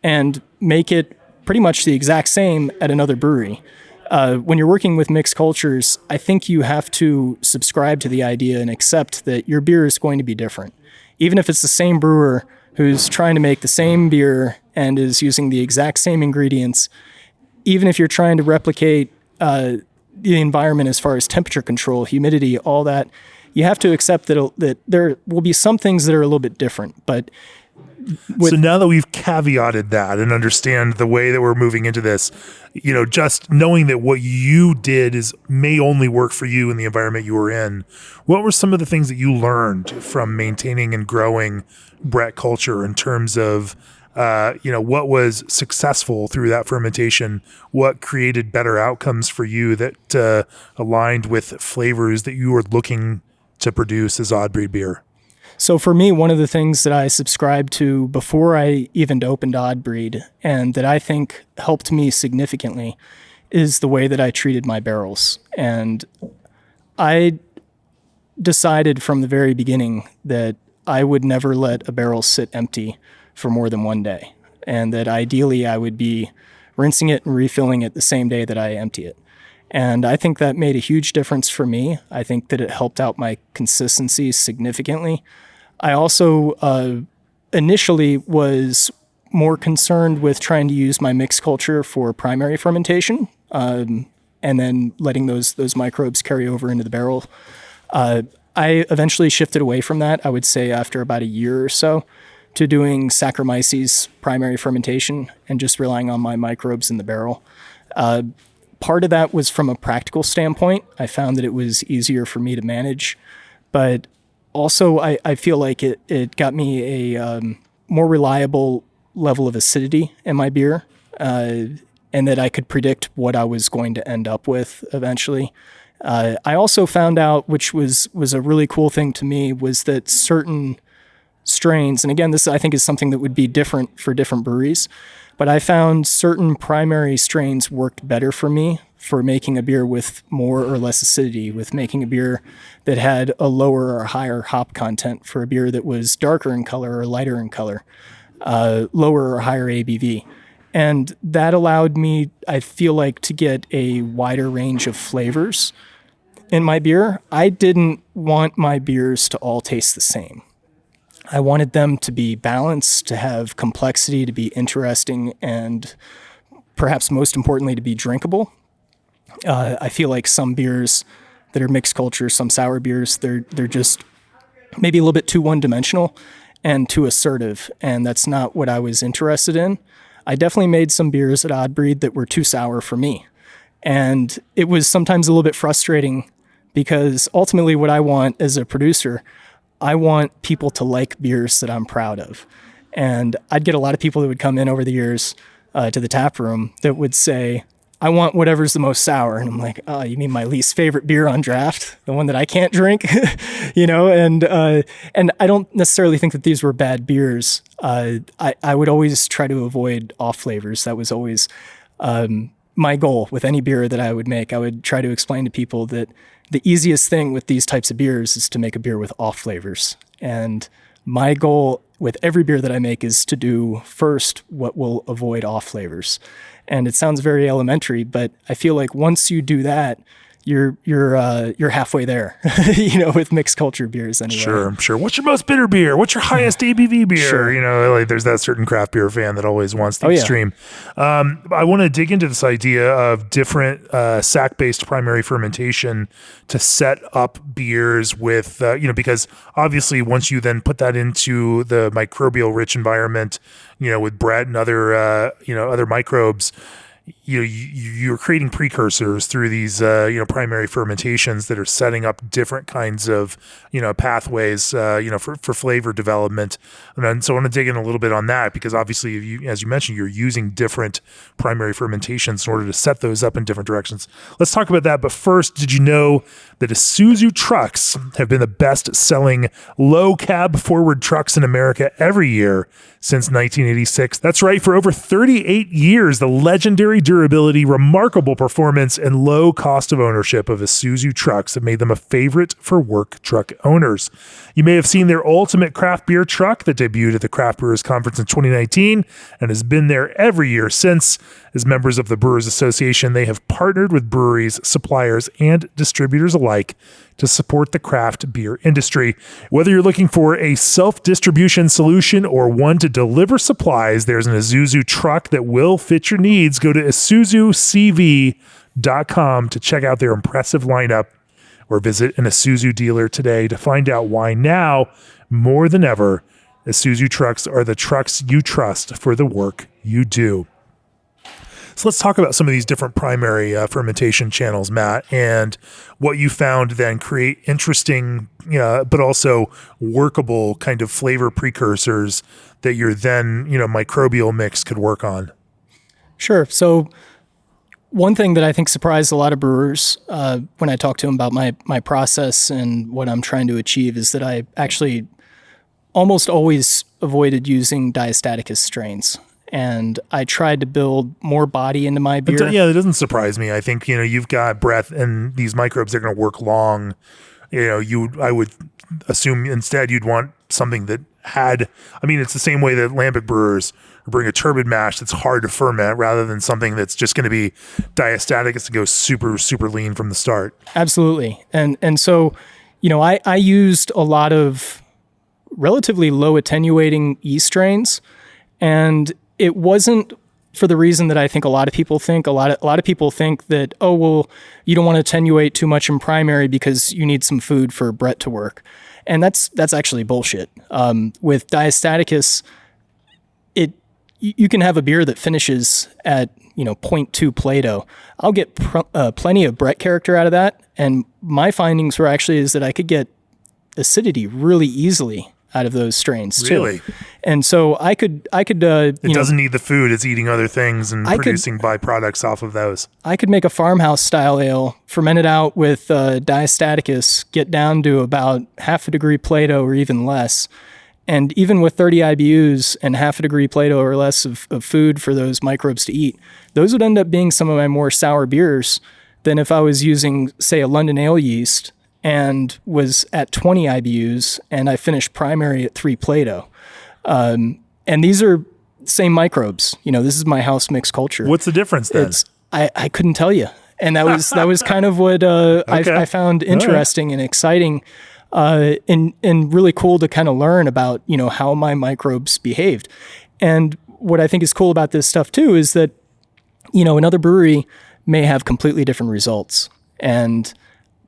and make it pretty much the exact same at another brewery. When you're working with mixed cultures, I think you have to subscribe to the idea and accept that your beer is going to be different. Even if it's the same brewer who's trying to make the same beer and is using the exact same ingredients, even if you're trying to replicate the environment as far as temperature control, humidity, all that, you have to accept that there will be some things that are a little bit different. But so now that we've caveated that and understand the way that we're moving into this, just knowing that what you did may only work for you in the environment you were in, what were some of the things that you learned from maintaining and growing Brett culture in terms of, what was successful through that fermentation, what created better outcomes for you that aligned with flavors that you were looking to produce as odd breed beer? So for me, one of the things that I subscribed to before I even opened Odd Breed, and that I think helped me significantly, is the way that I treated my barrels. And I decided from the very beginning that I would never let a barrel sit empty for more than one day, and that ideally I would be rinsing it and refilling it the same day that I empty it. And I think that made a huge difference for me. I think that it helped out my consistency significantly. I also initially was more concerned with trying to use my mixed culture for primary fermentation, and then letting those microbes carry over into the barrel. I eventually shifted away from that, I would say after about a year or so, to doing Saccharomyces primary fermentation and just relying on my microbes in the barrel. Part of that was from a practical standpoint. I found that it was easier for me to manage, but also I feel like it got me a more reliable level of acidity in my beer, and that I could predict what I was going to end up with eventually. I also found out, which was a really cool thing to me, was that certain strains, and again, this I think is something that would be different for different breweries, but I found certain primary strains worked better for me for making a beer with more or less acidity, with making a beer that had a lower or higher hop content, for a beer that was darker in color or lighter in color, lower or higher ABV. And that allowed me, I feel like, to get a wider range of flavors in my beer. I didn't want my beers to all taste the same. I wanted them to be balanced, to have complexity, to be interesting, and perhaps most importantly, to be drinkable. I feel like some beers that are mixed culture, some sour beers, they're just maybe a little bit too one-dimensional and too assertive, and that's not what I was interested in. I definitely made some beers at Odd Breed that were too sour for me, and it was sometimes a little bit frustrating, because ultimately what I want as a producer, I want people to like beers that I'm proud of. And I'd get a lot of people that would come in over the years to the tap room that would say, I want whatever's the most sour. And I'm like, oh, you mean my least favorite beer on draft? The one that I can't drink? And I don't necessarily think that these were bad beers. I would always try to avoid off flavors. That was always my goal with any beer that I would make. I would try to explain to people that the easiest thing with these types of beers is to make a beer with off flavors. And my goal with every beer that I make is to do first what will avoid off flavors. And it sounds very elementary, but I feel like once you do that, you're halfway there, with mixed culture beers anyway. Sure. What's your most bitter beer? What's your highest ABV beer? Sure. Like there's that certain craft beer fan that always wants the extreme. I want to dig into this idea of different sack-based primary fermentation to set up beers with, because obviously once you then put that into the microbial rich environment, with Brett and other microbes, you're creating precursors through these primary fermentations that are setting up different kinds of pathways for flavor development. And so I want to dig in a little bit on that, because obviously, as you mentioned, you're using different primary fermentations in order to set those up in different directions. Let's talk about that. But first, did you know that Isuzu trucks have been the best selling low cab forward trucks in America every year since 1986? That's right. For over 38 years, the legendary durability, remarkable performance, and low cost of ownership of Isuzu trucks have made them a favorite for work truck owners. You may have seen their ultimate craft beer truck that debuted at the Craft Brewers Conference in 2019 and has been there every year since. As members of the Brewers Association, they have partnered with breweries, suppliers, and distributors alike to support the craft beer industry. Whether you're looking for a self-distribution solution or one to deliver supplies, there's an Isuzu truck that will fit your needs. Go to IsuzuCV.com to check out their impressive lineup, or visit an Isuzu dealer today to find out why now, more than ever, Isuzu trucks are the trucks you trust for the work you do. So let's talk about some of these different primary fermentation channels, Matt, and what you found then create interesting, but also workable kind of flavor precursors that your then, microbial mix could work on. Sure. So one thing that I think surprised a lot of brewers when I talked to them about my process and what I'm trying to achieve is that I actually almost always avoided using diastaticus strains. And I tried to build more body into my beer. Yeah, that doesn't surprise me. I think, you've got breath and these microbes, they're going to work long. I would assume instead you'd want something that it's the same way that lambic brewers bring a turbid mash that's hard to ferment rather than something that's just going to be diastatic. It's to go super, super lean from the start. Absolutely. And so, I used a lot of relatively low attenuating yeast strains, and it wasn't for the reason that I think a lot of people think. A lot of people think that, you don't want to attenuate too much in primary because you need some food for Brett to work. And that's actually bullshit. With diastaticus, you can have a beer that finishes at 0.2 Plato. I'll get plenty of Brett character out of that. And my findings were actually is that I could get acidity really easily out of those strains too. Really? And so I could. It doesn't need the food; it's eating other things and producing byproducts off of those. I could make a farmhouse style ale, ferment it out with diastaticus, get down to about 0.5 degree Plato or even less, and even with 30 IBUs and 0.5 degree Plato or less of food for those microbes to eat, those would end up being some of my more sour beers than if I was using, say, a London ale yeast and was at 20 IBUs and I finished primary at 3 Plato. And these are same microbes. This is my house mix culture. What's the difference then? I couldn't tell you. And that was kind of what I found interesting and exciting and really cool to kind of learn about, how my microbes behaved. And what I think is cool about this stuff too is that, another brewery may have completely different results.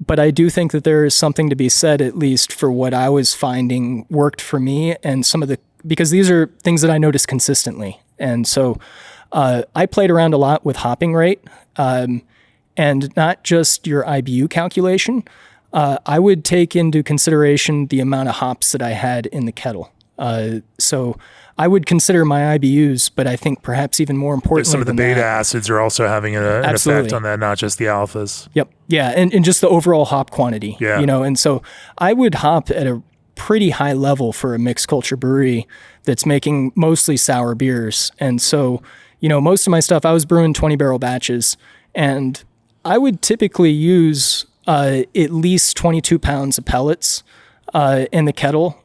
But I do think that there is something to be said, at least for what I was finding worked for me, and because these are things that I noticed consistently. And so I played around a lot with hopping rate, and not just your IBU calculation. I would take into consideration the amount of hops that I had in the kettle. So I would consider my IBUs, but I think perhaps even more importantly, some of the beta acids are also having an effect on that, not just the alphas. Yep. Yeah. And just the overall hop quantity, yeah. And so I would hop at a pretty high level for a mixed culture brewery that's making mostly sour beers. And so, most of my stuff, I was brewing 20 barrel batches, and I would typically use at least 22 pounds of pellets in the kettle,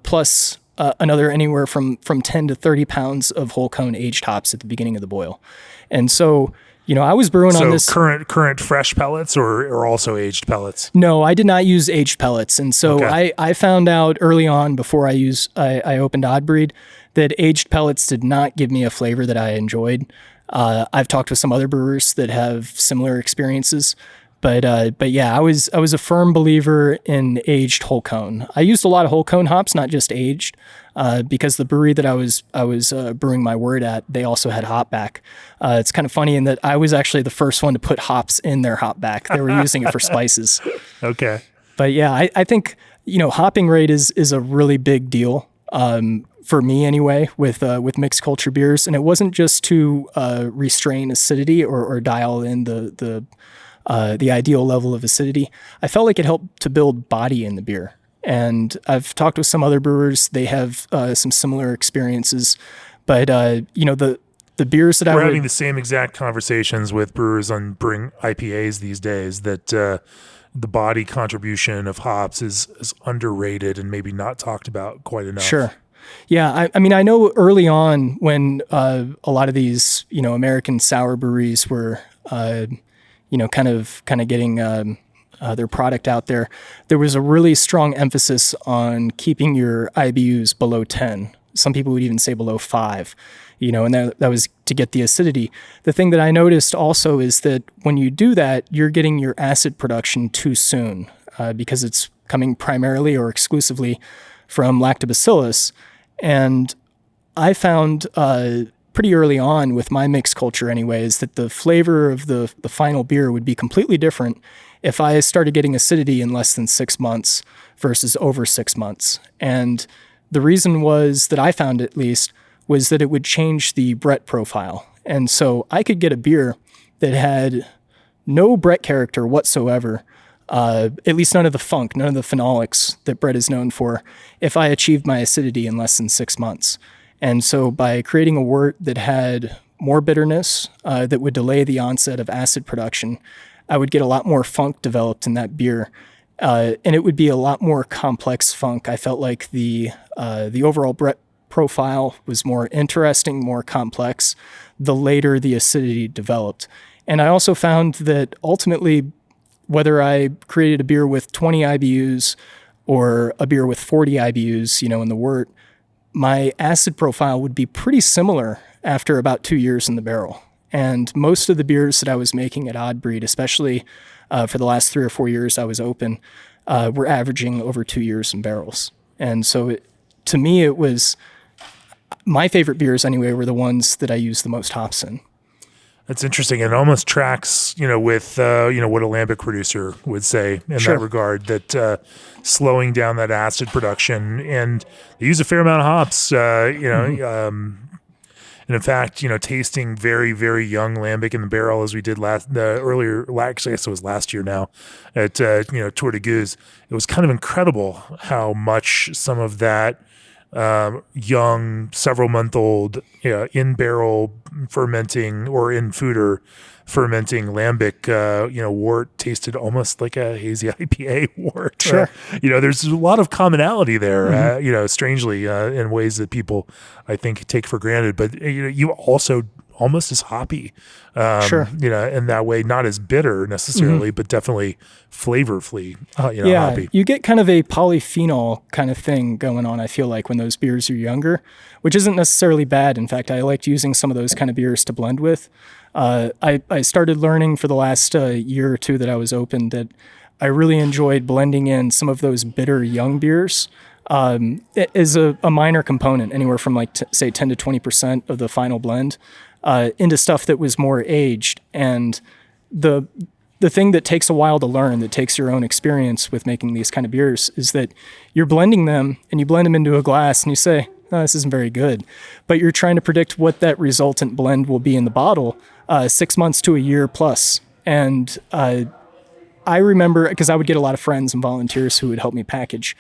plus another anywhere from 10 to 30 pounds of whole cone aged hops at the beginning of the boil. And so, I was brewing on this. Current fresh pellets or also aged pellets? No, I did not use aged pellets. And so I found out early on before I opened Odd Breed that aged pellets did not give me a flavor that I enjoyed. I've talked with some other brewers that have similar experiences. But yeah, I was a firm believer in aged whole cone. I used a lot of whole cone hops, not just aged, because the brewery that I was brewing my wort at, they also had hop back. It's kind of funny in that I was actually the first one to put hops in their hop back. They were using it for spices. Okay. But yeah, I think hopping rate is a really big deal. For me anyway, with mixed culture beers, and it wasn't just to restrain acidity or dial in the ideal level of acidity. I felt like it helped to build body in the beer. And I've talked with some other brewers; they have some similar experiences. But the beers that we're having the same exact conversations with brewers on brewing IPAs these days. That the body contribution of hops is underrated and maybe not talked about quite enough. Sure. Yeah, I mean, I know early on when a lot of these, American sour breweries were, kind of getting their product out there, there was a really strong emphasis on keeping your IBUs below 10. Some people would even say below 5, and that was to get the acidity. The thing that I noticed also is that when you do that, you're getting your acid production too soon because it's coming primarily or exclusively from lactobacillus. And I found pretty early on with my mixed culture anyways, that the flavor of the final beer would be completely different if I started getting acidity in less than 6 months versus over 6 months. And the reason was that I found at least was that it would change the Brett profile. And so I could get a beer that had no Brett character whatsoever, at least none of the funk, none of the phenolics that Brett is known for, if I achieved my acidity in less than 6 months. And so by creating a wort that had more bitterness, that would delay the onset of acid production, I would get a lot more funk developed in that beer. And it would be a lot more complex funk. I felt like the overall Brett profile was more interesting, more complex, the later the acidity developed. And I also found that ultimately, whether I created a beer with 20 IBUs or a beer with 40 IBUs, in the wort, my acid profile would be pretty similar after about 2 years in the barrel. And most of the beers that I was making at Odd Breed, especially for the last 3 or 4 years I was open, were averaging over 2 years in barrels. And so to me, it was my favorite beers anyway were the ones that I used the most hops in. That's interesting. It almost tracks, with, what a lambic producer would say in that regard, that slowing down that acid production, and they use a fair amount of hops, and in fact, tasting very, very young lambic in the barrel as we did actually I guess it was last year now at, Tour de Gueuze. It was kind of incredible how much some of that young, several-month-old, in barrel fermenting or in foeder fermenting lambic, wort tasted almost like a hazy IPA wort. Sure. There's a lot of commonality there. Strangely, in ways that people, I think, take for granted. But you also almost as hoppy, in that way, not as bitter necessarily, but definitely flavorfully, hoppy. You get kind of a polyphenol kind of thing going on, I feel like, when those beers are younger, which isn't necessarily bad. In fact, I liked using some of those kind of beers to blend with. I started learning for the last year or two that I was open that I really enjoyed blending in some of those bitter young beers. It is a minor component, anywhere from say 10 to 20% of the final blend, into stuff that was more aged. And the thing that takes a while to learn, that takes your own experience with making these kind of beers, is that you're blending them and you blend them into a glass and you say, oh, this isn't very good. But you're trying to predict what that resultant blend will be in the bottle 6 months to a year plus. And I remember, because I would get a lot of friends and volunteers who would help me package.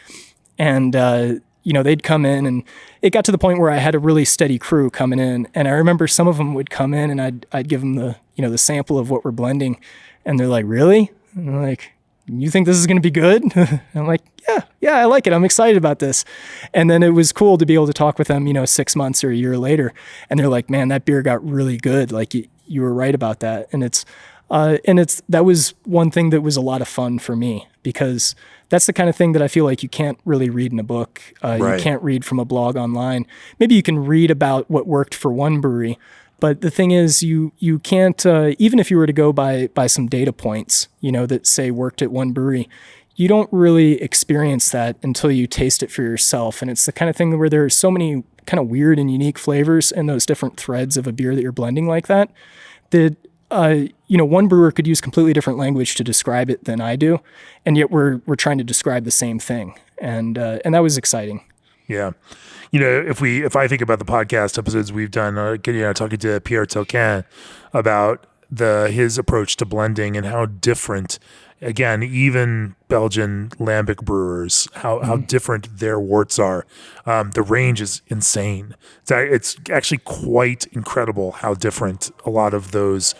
And, they'd come in, and it got to the point where I had a really steady crew coming in. And I remember some of them would come in and I'd give them the sample of what we're blending. And they're like, really? And I'm like, you think this is going to be good? I'm like, yeah, I like it. I'm excited about this. And then it was cool to be able to talk with them, 6 months or a year later. And they're like, man, that beer got really good. Like you were right about that. And that was one thing that was a lot of fun for me, because that's the kind of thing that I feel like you can't really read in a book. You can't read from a blog online. Maybe you can read about what worked for one brewery, but the thing is, you can't, even if you were to go by some data points, that say worked at one brewery, you don't really experience that until you taste it for yourself. And it's the kind of thing where there are so many kind of weird and unique flavors in those different threads of a beer that you're blending like that, one brewer could use completely different language to describe it than I do. And yet we're trying to describe the same thing. And that was exciting. Yeah. If I think about the podcast episodes we've done, talking to Pierre Tilquin about his approach to blending and how different, again, even Belgian lambic brewers, how different their worts are. The range is insane. It's actually quite incredible how different a lot of those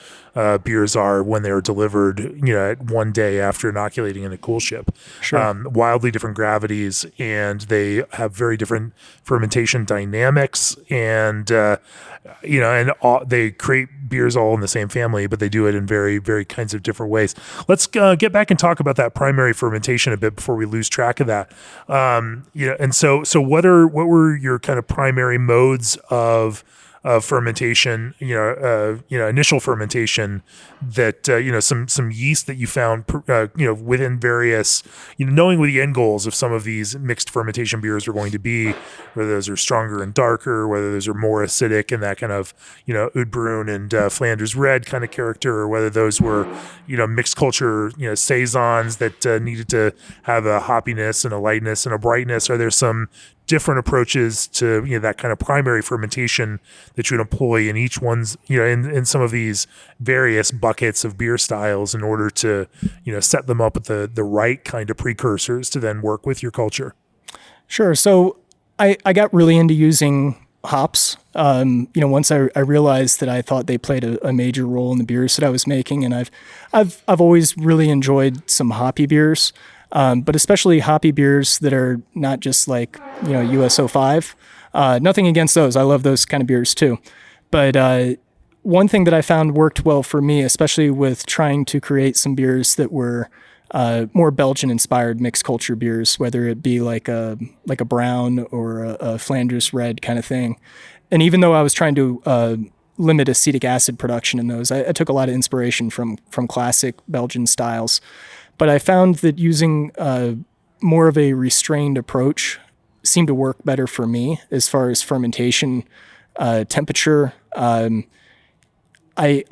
beers are when they're delivered, one day after inoculating in a cool ship. Sure. Wildly different gravities, and they have very different fermentation dynamics, and they create beers all in the same family, but they do it in very, very kinds of different ways. Let's get back and talk about that primary fermentation a bit before we lose track of that. And so what were your kind of primary modes of fermentation, initial fermentation that, some yeast that you found, within various, knowing what the end goals of some of these mixed fermentation beers are going to be, whether those are stronger and darker, whether those are more acidic and that kind of, Oud Bruin and Flanders Red kind of character, or whether those were, mixed culture, saisons that needed to have a hoppiness and a lightness and a brightness. Are there some different approaches to that kind of primary fermentation that you would employ in each one's in some of these various buckets of beer styles in order to set them up with the right kind of precursors to then work with your culture? Sure. So I got really into using hops. Once I realized that I thought they played a major role in the beers that I was making, and I've always really enjoyed some hoppy beers. But especially hoppy beers that are not just like, USO5. Nothing against those. I love those kind of beers too. But one thing that I found worked well for me, especially with trying to create some beers that were more Belgian-inspired mixed culture beers, whether it be like a brown or a Flanders Red kind of thing. And even though I was trying to limit acetic acid production in those, I took a lot of inspiration from classic Belgian styles. But I found that using more of a restrained approach seemed to work better for me as far as fermentation temperature. I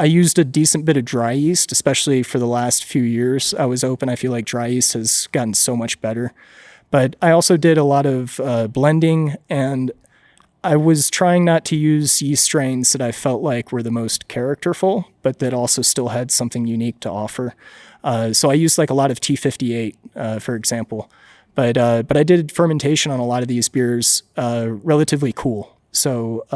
used a decent bit of dry yeast, especially for the last few years I was open. I feel like dry yeast has gotten so much better. But I also did a lot of blending, and I was trying not to use yeast strains that I felt like were the most characterful, but that also still had something unique to offer. So I used like a lot of T58, for example, but I did fermentation on a lot of these beers, relatively cool. So,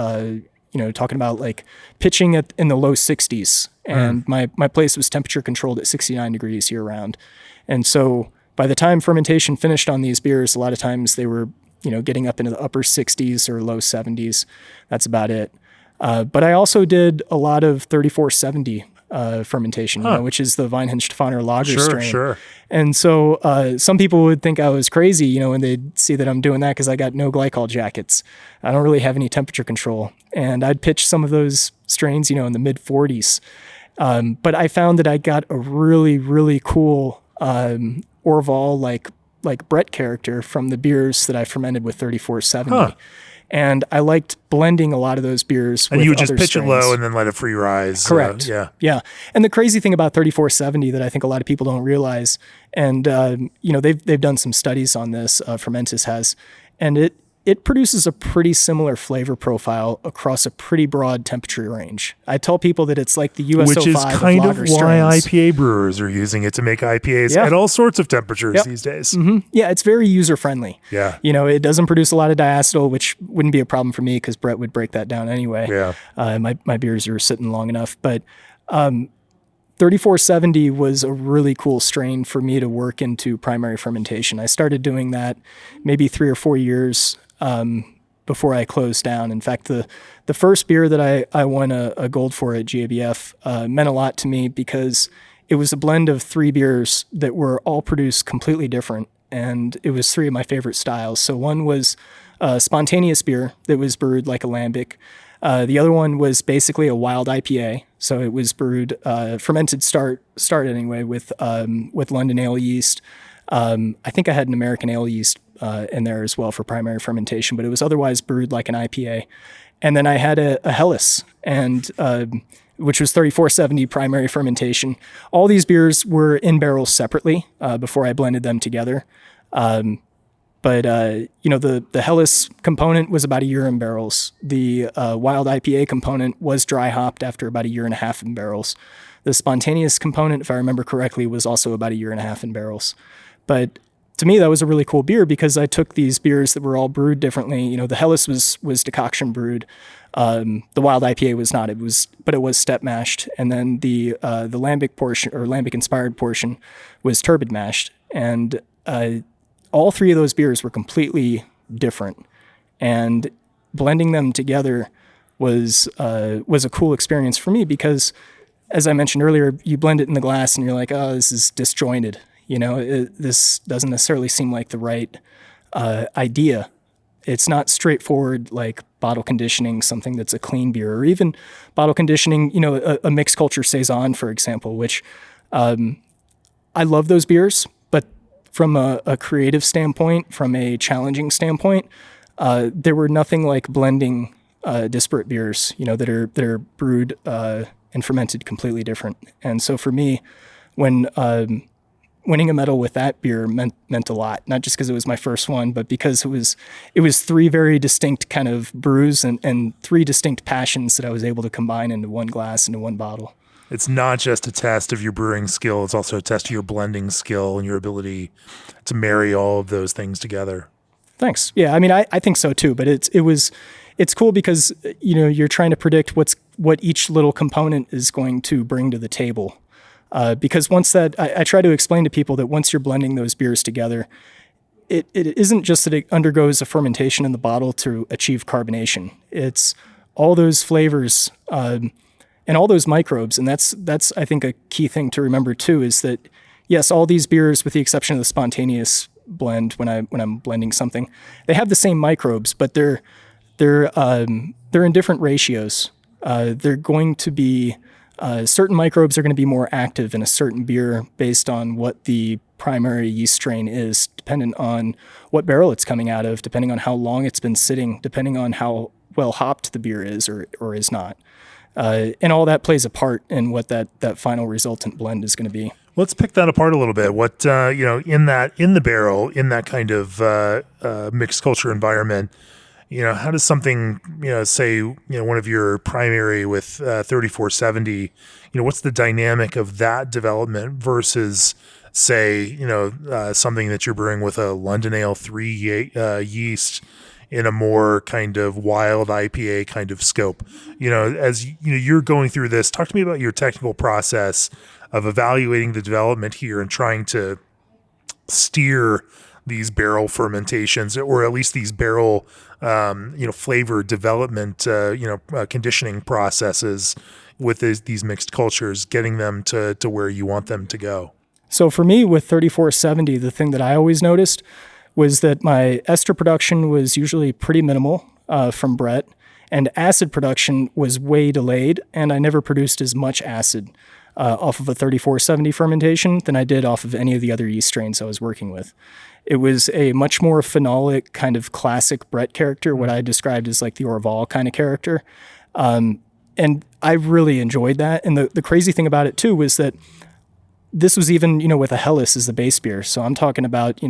talking about like pitching in the low 60s, and my place was temperature controlled at 69 degrees year round. And so by the time fermentation finished on these beers, a lot of times they were, getting up into the upper 60s or low 70s. That's about it. But I also did a lot of 3470 fermentation, which is the Weinhenstephaner lager strain. Sure. And so some people would think I was crazy, when they'd see that I'm doing that, because I got no glycol jackets. I don't really have any temperature control. And I'd pitch some of those strains, in the mid 40s. But I found that I got a really, really cool Orval like Brett character from the beers that I fermented with 3470. And I liked blending a lot of those beers with other strains. And you would just pitch it low and then let it free rise. Correct. Yeah. And the crazy thing about 3470 that I think a lot of people don't realize, and they've done some studies on this, Fermentis has, and it produces a pretty similar flavor profile across a pretty broad temperature range. I tell people that it's like the USO5 which is kind of why strains. IPA brewers are using it to make IPAs at all sorts of temperatures these days. Mm-hmm. Yeah, it's very user-friendly. Yeah. It doesn't produce a lot of diacetyl, which wouldn't be a problem for me because Brett would break that down anyway. Yeah. My beers are sitting long enough. But 3470 was a really cool strain for me to work into primary fermentation. I started doing that maybe 3 or 4 years before I closed down. In fact, the first beer that I won a gold for at GABF meant a lot to me because it was a blend of 3 beers that were all produced completely different, and it was 3 of my favorite styles. So one was a spontaneous beer that was brewed like a lambic. The other one was basically a wild IPA, so it was brewed fermented start anyway with London ale yeast. I think I had an American ale yeast in there as well for primary fermentation, but it was otherwise brewed like an IPA. And then I had a Helles, and which was 3470 primary fermentation. All these beers were in barrels separately before I blended them together. But the Helles component was about a year in barrels. The wild IPA component was dry hopped after about a year and a half in barrels. The spontaneous component, if I remember correctly, was also about a year and a half in barrels. But to me, that was a really cool beer because I took these beers that were all brewed differently. The Helles was decoction brewed. The wild IPA was not. It was step mashed, and then the lambic portion or lambic inspired portion was turbid mashed, and all 3 of those beers were completely different, and blending them together was a cool experience for me because, as I mentioned earlier, you blend it in the glass and you're like, oh, this is disjointed. This doesn't necessarily seem like the right idea. It's not straightforward like bottle conditioning something that's a clean beer, or even bottle conditioning, a mixed culture saison, for example, which I love those beers, but from a creative standpoint, from a challenging standpoint, there were nothing like blending disparate beers, that are brewed and fermented completely different. And so for me, when winning a medal with that beer meant a lot, not just because it was my first one, but because it was 3 very distinct kind of brews and 3 distinct passions that I was able to combine into one glass, into one bottle. It's not just a test of your brewing skill, it's also a test of your blending skill and your ability to marry all of those things together. Thanks. Yeah, I mean, I think so too, but it's cool because, you're trying to predict what each little component is going to bring to the table. Because once that, I try to explain to people that once you're blending those beers together, it isn't just that it undergoes a fermentation in the bottle to achieve carbonation. It's all those flavors and all those microbes. And that's I think a key thing to remember too, is that yes, all these beers, with the exception of the spontaneous blend, when I'm blending something, they have the same microbes, but they're in different ratios. They're going to be certain microbes are going to be more active in a certain beer based on what the primary yeast strain is, dependent on what barrel it's coming out of, depending on how long it's been sitting, depending on how well hopped the beer is or is not. And all that plays a part in what that final resultant blend is going to be. Let's pick that apart a little bit. What, in the barrel, in that kind of mixed culture environment, how does something, say, one of your primary with 3470, what's the dynamic of that development versus, say, something that you're brewing with a London Ale 3 yeast in a more kind of wild IPA kind of scope? As you're going through this, talk to me about your technical process of evaluating the development here and trying to steer these barrel fermentations, or at least these barrel flavor development, conditioning processes with these mixed cultures, getting them to where you want them to go. So for me with 3470, the thing that I always noticed was that my ester production was usually pretty minimal from Brett, and acid production was way delayed, and I never produced as much acid off of a 3470 fermentation than I did off of any of the other yeast strains I was working with. It was a much more phenolic kind of classic Brett character, what I described as like the Orval kind of character. And I really enjoyed that. And the crazy thing about it too was that this was even, with a Helles as the base beer. So I'm talking about,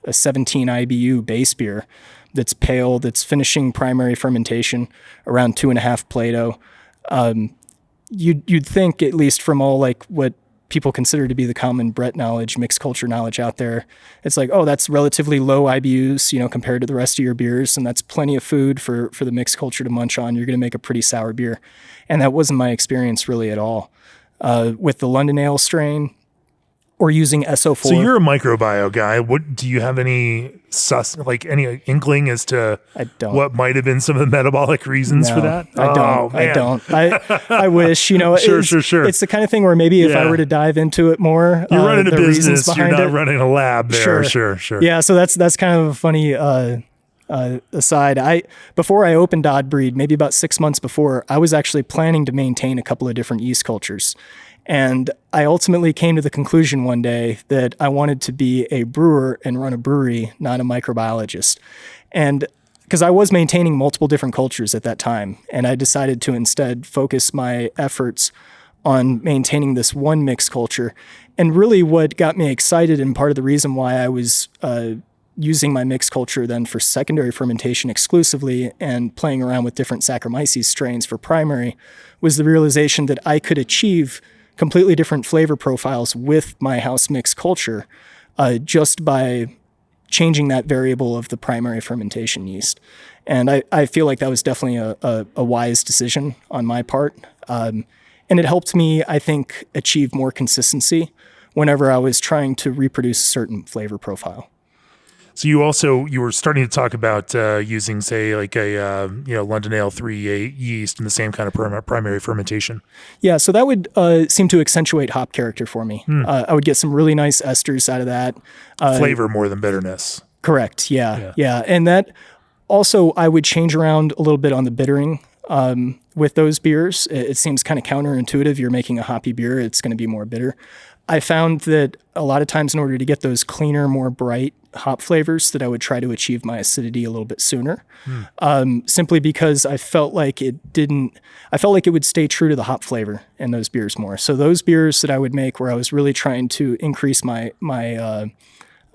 a 17 IBU base beer that's pale, that's finishing primary fermentation around 2.5 Plato. You'd think, at least from all like what people consider to be the common Brett knowledge, mixed culture knowledge out there, it's like, oh, that's relatively low IBUs, compared to the rest of your beers, and that's plenty of food for the mixed culture to munch on. You're going to make a pretty sour beer. And that wasn't my experience really at all. With the London Ale strain, or using SO4. So you're a microbiome guy. What do you have any any inkling as to what might have been some of the metabolic reasons for that? I don't. Man. I don't. I wish, Sure. It's the kind of thing where maybe if I were to dive into it more, you're running a business, you're not it, running a lab there. Sure. Yeah. So that's kind of a funny, aside. Before I opened Odd Breed, maybe about 6 months before, I was actually planning to maintain a couple of different yeast cultures. And I ultimately came to the conclusion one day that I wanted to be a brewer and run a brewery, not a microbiologist. And because I was maintaining multiple different cultures at that time, and I decided to instead focus my efforts on maintaining this one mixed culture. And really what got me excited, and part of the reason why I was using my mixed culture then for secondary fermentation exclusively and playing around with different Saccharomyces strains for primary, was the realization that I could achieve completely different flavor profiles with my house mix culture just by changing that variable of the primary fermentation yeast. And I feel like that was definitely a wise decision on my part. And it helped me, I think, achieve more consistency whenever I was trying to reproduce a certain flavor profile. So you were starting to talk about using, say, like a London Ale 3 yeast in the same kind of primary fermentation. Yeah, so that would seem to accentuate hop character for me. I would get some really nice esters out of that. Flavor more than bitterness. Correct. Yeah. And that also, I would change around a little bit on the bittering with those beers. It seems kind of counterintuitive. You're making a hoppy beer, it's going to be more bitter. I found that a lot of times in order to get those cleaner, more bright hop flavors, that I would try to achieve my acidity a little bit sooner, simply because I felt like it would stay true to the hop flavor in those beers more. So those beers that I would make where I was really trying to increase my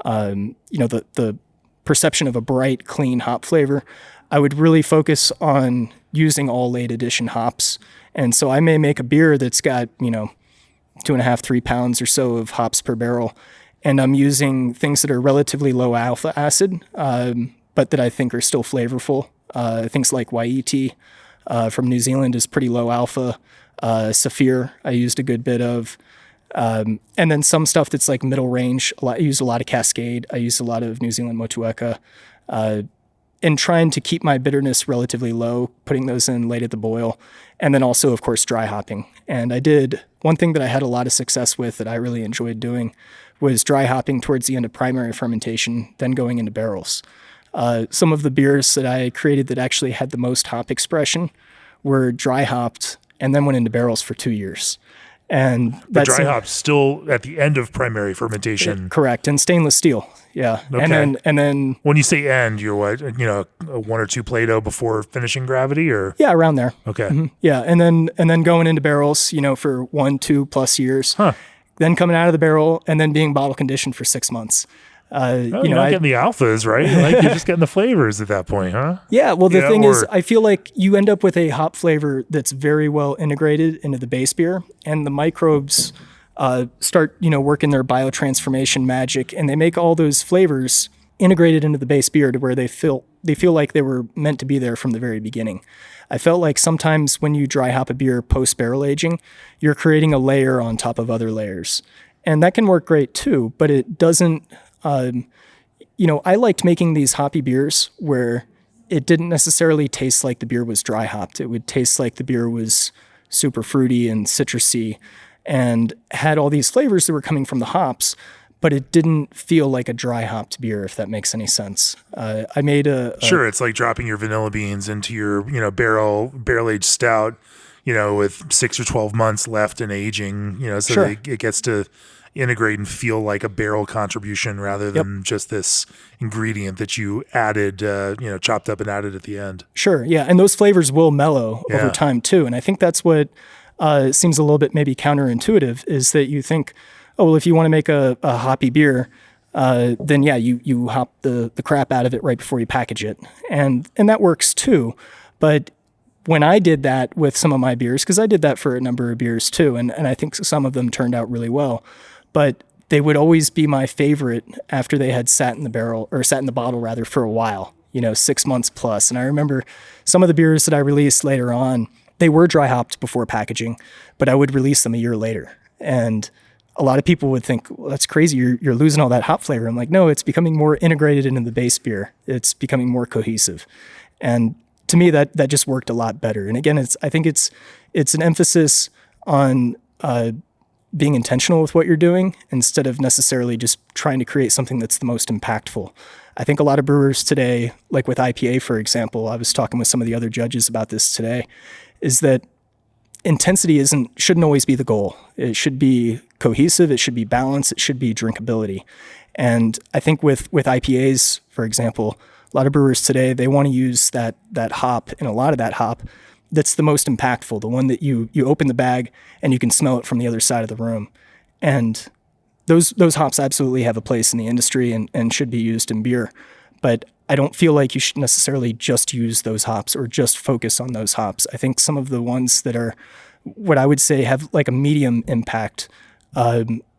the perception of a bright, clean hop flavor, I would really focus on using all late addition hops. And so I may make a beer that's got, 2.5, 3 pounds or so of hops per barrel. And I'm using things that are relatively low alpha acid, but that I think are still flavorful. Things like Waiiti from New Zealand is pretty low alpha. Saphir, I used a good bit of. And then some stuff that's like middle range. I use a lot of Cascade. I use a lot of New Zealand Motueka. And trying to keep my bitterness relatively low, putting those in late at the boil. And then also, of course, dry hopping. And I did one thing that I had a lot of success with that I really enjoyed doing was dry hopping towards the end of primary fermentation, then going into barrels. Some of the beers that I created that actually had the most hop expression were dry hopped and then went into barrels for 2 years. And the dry hop still at the end of primary fermentation. Correct. And stainless steel. Yeah. Okay. And then when you say end, you're what, a 1 or 2 Plato before finishing gravity, or? Yeah, around there. Okay. Mm-hmm. Yeah. And then going into barrels, for 1, 2+ years, then coming out of the barrel and then being bottle conditioned for 6 months. You're not getting the alphas, right? Like you're just getting the flavors at that point, huh? Yeah. Well, the thing is, I feel like you end up with a hop flavor that's very well integrated into the base beer, and the microbes start, working their biotransformation magic, and they make all those flavors integrated into the base beer to where they feel like they were meant to be there from the very beginning. I felt like sometimes when you dry hop a beer post barrel aging, you're creating a layer on top of other layers, and that can work great too, but it doesn't. I liked making these hoppy beers where it didn't necessarily taste like the beer was dry hopped. It would taste like the beer was super fruity and citrusy and had all these flavors that were coming from the hops, but it didn't feel like a dry hopped beer, if that makes any sense. I made Sure, it's like dropping your vanilla beans into your, barrel aged stout, with 6 or 12 months left in aging, so Sure. it gets to integrate and feel like a barrel contribution rather than just this ingredient that you added, chopped up and added at the end. Sure, yeah, and those flavors will mellow over time too, and I think that's what seems a little bit maybe counterintuitive, is that you think, oh, well, if you want to make a hoppy beer, then you hop the crap out of it right before you package it, and that works too, but when I did that with some of my beers, because I did that for a number of beers too, and I think some of them turned out really well, but they would always be my favorite after they had sat in the bottle rather, for a while, 6 months plus. And I remember some of the beers that I released later on, they were dry hopped before packaging, but I would release them a year later. And a lot of people would think, well, that's crazy. You're losing all that hop flavor. I'm like, no, it's becoming more integrated into the base beer. It's becoming more cohesive. And to me, that just worked a lot better. And again, I think it's an emphasis on being intentional with what you're doing instead of necessarily just trying to create something that's the most impactful. I think a lot of brewers today, like with IPA, for example, I was talking with some of the other judges about this today, is that intensity shouldn't always be the goal. It should be cohesive. It should be balanced. It should be drinkability. And I think with IPAs, for example, a lot of brewers today, they want to use that hop, and a lot of that hop that's the most impactful, the one that you open the bag and you can smell it from the other side of the room. And those hops absolutely have a place in the industry and should be used in beer. But I don't feel like you should necessarily just use those hops or just focus on those hops. I think some of the ones that are what I would say have like a medium impact,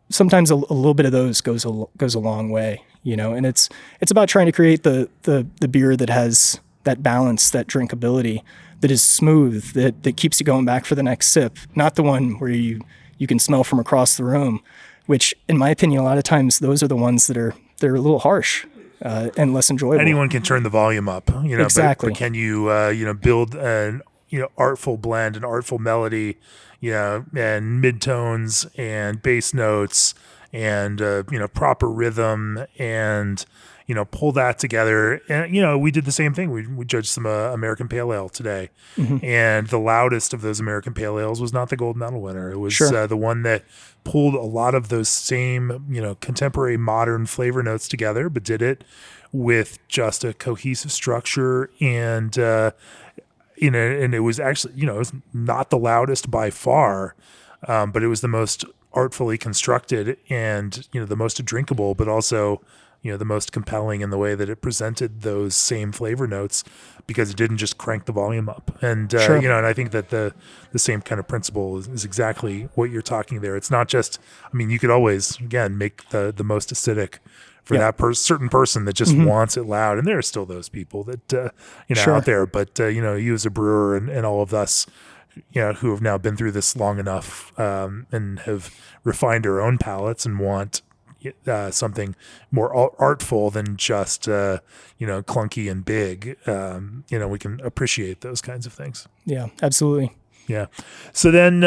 sometimes a little bit of those goes a long way, and it's about trying to create the beer that has that balance, that drinkability, that is smooth, that keeps you going back for the next sip, not the one where you can smell from across the room, which in my opinion, a lot of times those are the ones they're a little harsh and less enjoyable. Anyone can turn the volume up, exactly. But can you, build an, artful blend, an artful melody, and midtones and bass notes and, proper rhythm and, pull that together. And, we did the same thing. We judged some American Pale Ale today. Mm-hmm. And the loudest of those American Pale Ales was not the gold medal winner. It was sure. The one that pulled a lot of those same, contemporary modern flavor notes together, but did it with just a cohesive structure. And, and it was actually, it was not the loudest by far, but it was the most artfully constructed and, the most drinkable, but also, the most compelling in the way that it presented those same flavor notes, because it didn't just crank the volume up. And, sure. and I think that the same kind of principle is exactly what you're talking there. It's not just, you could always, again, make the most acidic for that certain person that just mm-hmm. wants it loud. And there are still those people that, sure. out there, but, you as a brewer and all of us, who have now been through this long enough, and have refined our own palates and want, something more artful than just clunky and big. We can appreciate those kinds of things. Yeah, absolutely. Yeah. So then,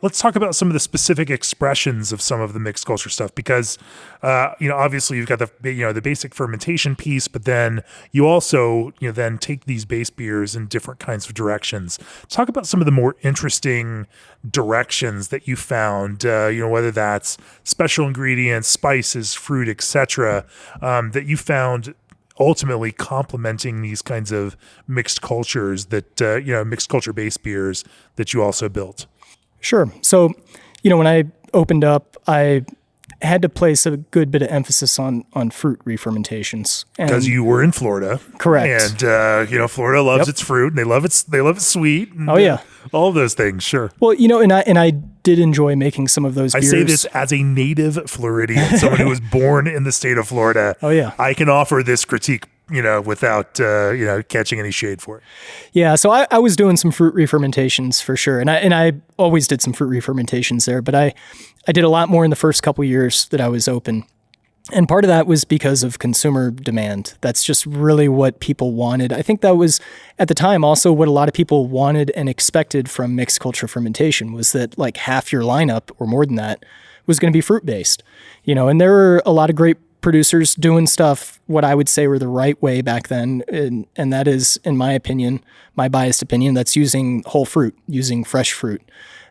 let's talk about some of the specific expressions of some of the mixed culture stuff, because, obviously you've got the basic fermentation piece, but then you also, then take these base beers in different kinds of directions. Talk about some of the more interesting directions that you found, whether that's special ingredients, spices, fruit, etc., that you found ultimately complementing these kinds of mixed cultures that, mixed culture based beers that you also built. Sure. So, when I opened up, I had to place a good bit of emphasis on fruit re-fermentations. Because you were in Florida. Correct. And, Florida loves its fruit, and they love it sweet. And, oh, yeah. All of those things, sure. Well, and I did enjoy making some of those beers. I say this as a native Floridian, someone who was born in the state of Florida. Oh, yeah. I can offer this critique, without, catching any shade for it. Yeah, so I was doing some fruit re-fermentations for sure. And I always did some fruit re-fermentations there, but I did a lot more in the first couple years that I was open. And part of that was because of consumer demand. That's just really what people wanted. I think that was, at the time, also what a lot of people wanted and expected from mixed culture fermentation, was that like half your lineup, or more than that, was going to be fruit-based. And there were a lot of great producers doing stuff what I would say were the right way back then. And that is, in my opinion, my biased opinion, that's using whole fruit, using fresh fruit.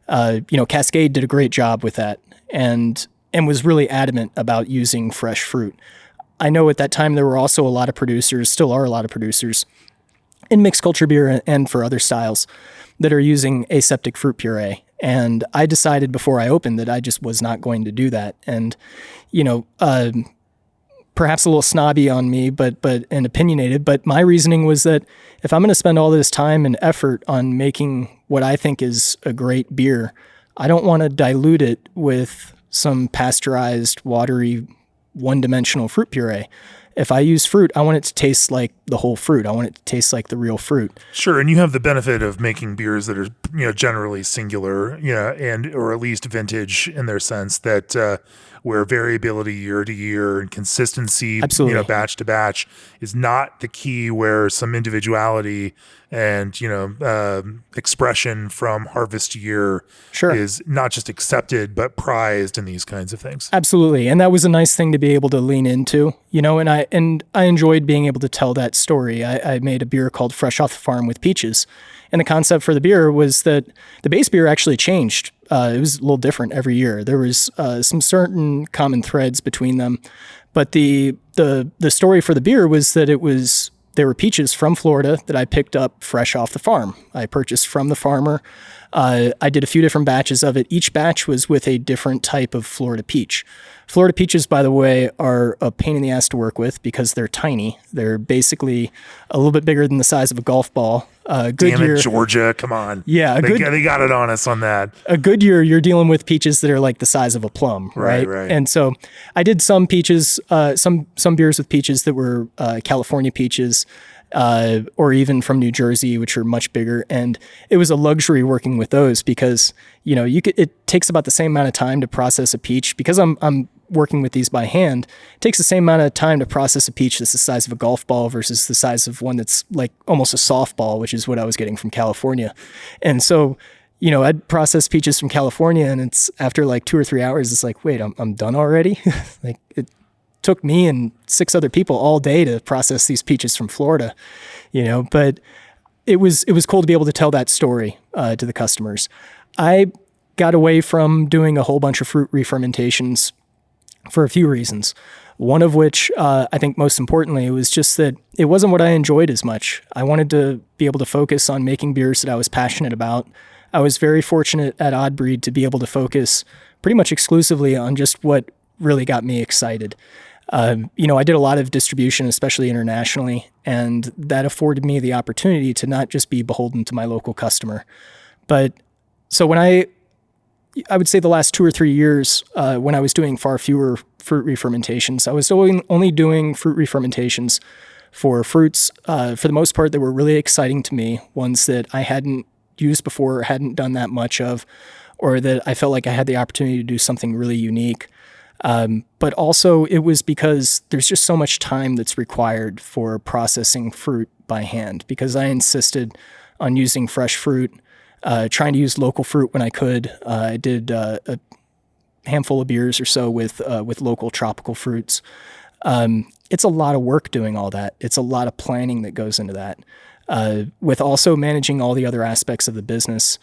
Cascade did a great job with that. And was really adamant about using fresh fruit. I know at that time there were also a lot of producers, still are a lot of producers, in mixed culture beer and for other styles, that are using aseptic fruit puree. And I decided before I opened that I just was not going to do that. And, perhaps a little snobby on me, but and opinionated, but my reasoning was that if I'm going to spend all this time and effort on making what I think is a great beer, I don't want to dilute it with some pasteurized, watery, one-dimensional fruit puree. If I use fruit, I want it to taste like the whole fruit. I want it to taste like the real fruit. Sure, and you have the benefit of making beers that are, generally singular, and or at least vintage in their sense that where variability year to year and consistency, Absolutely. batch to batch is not the key. Where some individuality and expression from harvest year Sure. is not just accepted but prized in these kinds of things. Absolutely. And that was a nice thing to be able to lean into, and I enjoyed being able to tell that story. I made a beer called Fresh Off the Farm with Peaches. And the concept for the beer was that the base beer actually changed. It was a little different every year. There was some certain common threads between them. But the story for the beer was that there were peaches from Florida that I picked up fresh off the farm. I purchased from the farmer. I did a few different batches of it. Each batch was with a different type of Florida peach. Florida peaches, by the way, are a pain in the ass to work with because they're tiny. They're basically a little bit bigger than the size of a golf ball. Damn it, Georgia, come on. Yeah. They got it on us on that. A good year, you're dealing with peaches that are like the size of a plum, right? Right. And so I did some peaches, some beers with peaches that were California peaches, or even from New Jersey, which are much bigger. And it was a luxury working with those because, it takes about the same amount of time to process a peach because I'm working with these by hand. It takes the same amount of time to process a peach that's the size of a golf ball versus the size of one that's like almost a softball, which is what I was getting from California. And so, I'd process peaches from California and it's after like 2 or 3 hours, it's like, wait, I'm done already. Like it took me and 6 other people all day to process these peaches from Florida, but it was cool to be able to tell that story to the customers. I got away from doing a whole bunch of fruit re-fermentations for a few reasons. One of which, I think most importantly, was just that it wasn't what I enjoyed as much. I wanted to be able to focus on making beers that I was passionate about. I was very fortunate at Odd Breed to be able to focus pretty much exclusively on just what really got me excited. I did a lot of distribution, especially internationally, and that afforded me the opportunity to not just be beholden to my local customer. But so when I would say the last 2 or 3 years, when I was doing far fewer fruit re-fermentations, I was only doing fruit re-fermentations for fruits, for the most part, that were really exciting to me, ones that I hadn't used before, or hadn't done that much of, or that I felt like I had the opportunity to do something really unique. But also it was because there's just so much time that's required for processing fruit by hand, because I insisted on using fresh fruit, trying to use local fruit when I could. I did a handful of beers or so with local tropical fruits. It's a lot of work doing all that. It's a lot of planning that goes into that. With also managing all the other aspects of the business.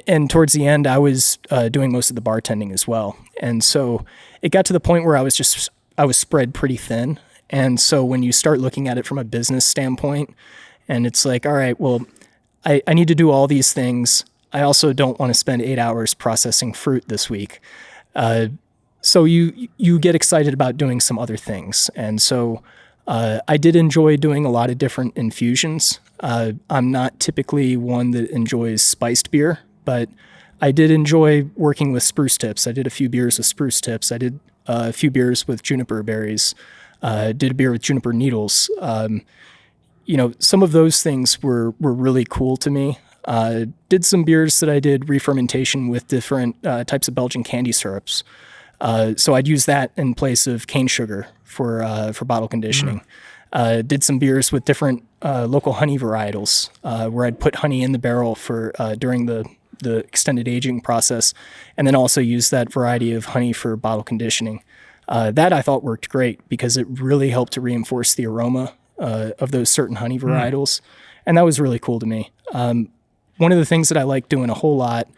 And towards the end, I was doing most of the bartending as well. And so it got to the point where I was spread pretty thin. And so when you start looking at it from a business standpoint, and it's like, all right, well, I need to do all these things. I also don't want to spend 8 hours processing fruit this week. So you get excited about doing some other things. And so I did enjoy doing a lot of different infusions. I'm not typically one that enjoys spiced beer, but I did enjoy working with spruce tips. I did a few beers with spruce tips. I did a few beers with juniper berries. Did a beer with juniper needles. Some of those things were really cool to me. Did some beers that I did re-fermentation with different types of Belgian candy syrups. So I'd use that in place of cane sugar for bottle conditioning. Did some beers with different local honey varietals, where I'd put honey in the barrel for during the extended aging process, and then also use that variety of honey for bottle conditioning. That I thought worked great because it really helped to reinforce the aroma of those certain honey varietals, and that was really cool to me. One of the things that I liked doing a whole lot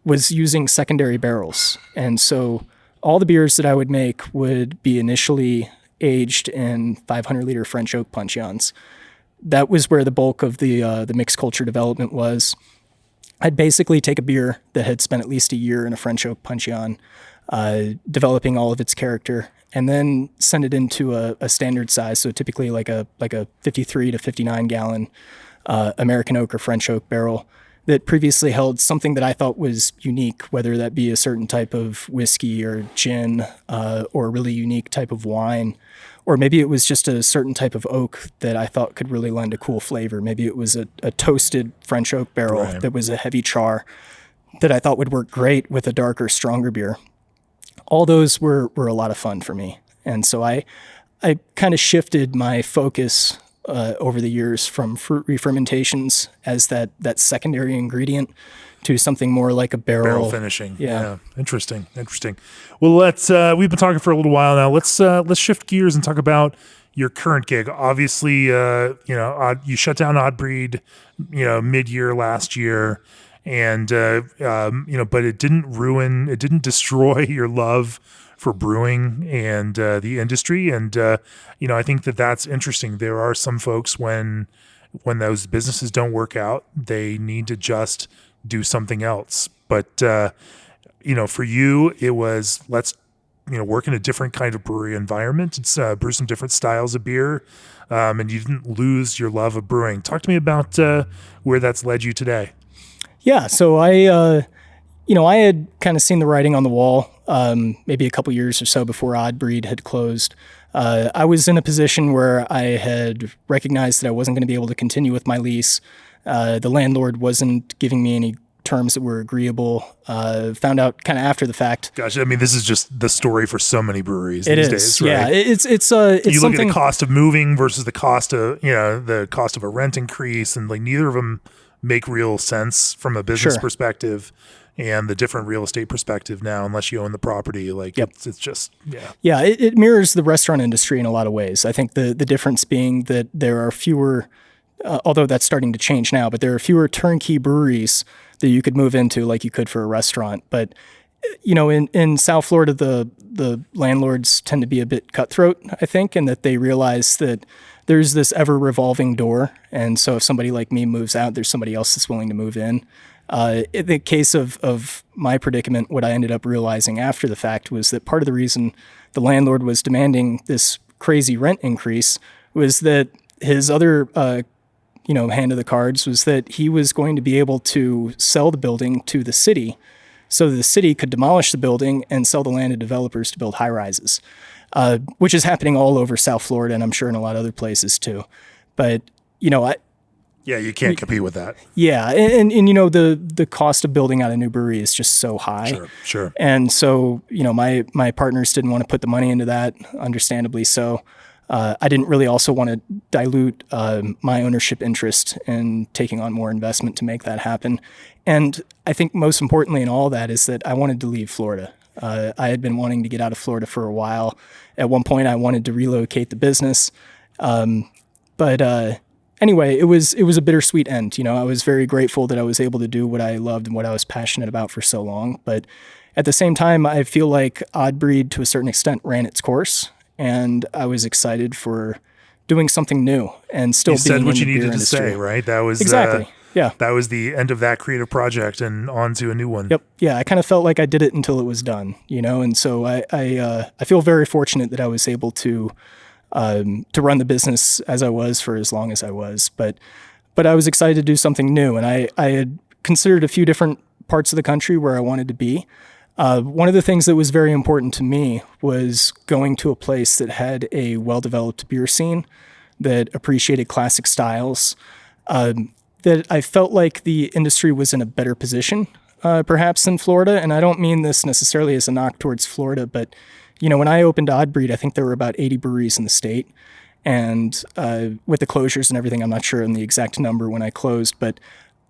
was using secondary barrels. And so all the beers that I would make would be initially aged in 500-liter French oak puncheons. That was where the bulk of the mixed culture development was. I'd basically take a beer that had spent at least a year in a French oak puncheon, developing all of its character, and then send it into a standard size, so typically like a 53 to 59 gallon American oak or French oak barrel, that previously held something that I thought was unique, whether that be a certain type of whiskey or gin, or a really unique type of wine, or maybe it was just a certain type of oak that I thought could really lend a cool flavor. Maybe it was a toasted French oak barrel Right. that was a heavy char that I thought would work great with a darker, stronger beer. All those were a lot of fun for me. And so I kind of shifted my focus over the years from fruit re-fermentations as that secondary ingredient to something more like a barrel finishing. Yeah. Interesting. Well, we've been talking for a little while now. Let's shift gears and talk about your current gig. Obviously, you shut down Odd Breed, mid-year last year, and but it didn't destroy your love for brewing and the industry. And I think that's interesting. There are some folks when those businesses don't work out, they need to just do something else. But for you, it was let's work in a different kind of brewery environment. It's brew some different styles of beer, and you didn't lose your love of brewing. Talk to me about where that's led you today. Yeah, so I had kind of seen the writing on the wall maybe a couple years or so before Odd Breed had closed. I was in a position where I had recognized that I wasn't going to be able to continue with my lease. The landlord wasn't giving me any terms that were agreeable. Found out kind of after the fact. Gosh, I mean, this is just the story for so many breweries these days, right? Yeah, it's you look at the cost of moving versus the cost of a rent increase, and like neither of them make real sense from a business perspective and the different real estate perspective now, unless you own the property. Like it's just, Yeah, it mirrors the restaurant industry in a lot of ways. I think the difference being that there are fewer, although that's starting to change now, but there are fewer turnkey breweries that you could move into like you could for a restaurant. But, in South Florida, the landlords tend to be a bit cutthroat, I think, and that they realize that there's this ever revolving door. And so if somebody like me moves out, there's somebody else that's willing to move in. In the case of my predicament, what I ended up realizing after the fact was that part of the reason the landlord was demanding this crazy rent increase was that his other, hand of the cards was that he was going to be able to sell the building to the city so the city could demolish the building and sell the land to developers to build high rises, which is happening all over South Florida, and I'm sure in a lot of other places too. But, you can't compete with that. Yeah, and the cost of building out a new brewery is just so high. Sure. And so, my partners didn't want to put the money into that, understandably so. I didn't really also want to dilute my ownership interest in taking on more investment to make that happen. And I think most importantly in all that is that I wanted to leave Florida. I had been wanting to get out of Florida for a while. At one point, I wanted to relocate the business. But anyway, it was a bittersweet end. I was very grateful that I was able to do what I loved and what I was passionate about for so long. But at the same time, I feel like Odd Breed, to a certain extent, ran its course. And I was excited for doing something new and still being in the beer industry. You said what you needed to say, right? That was exactly. Yeah. That was the end of that creative project and on to a new one. Yep. Yeah. I kind of felt like I did it until it was done, and so I feel very fortunate that I was able to run the business as I was for as long as I was, but I was excited to do something new. And I had considered a few different parts of the country where I wanted to be. One of the things that was very important to me was going to a place that had a well-developed beer scene, that appreciated classic styles, that I felt like the industry was in a better position, perhaps than Florida. And I don't mean this necessarily as a knock towards Florida, but, when I opened Odd Breed, I think there were about 80 breweries in the state. And with the closures and everything, I'm not sure on the exact number when I closed, but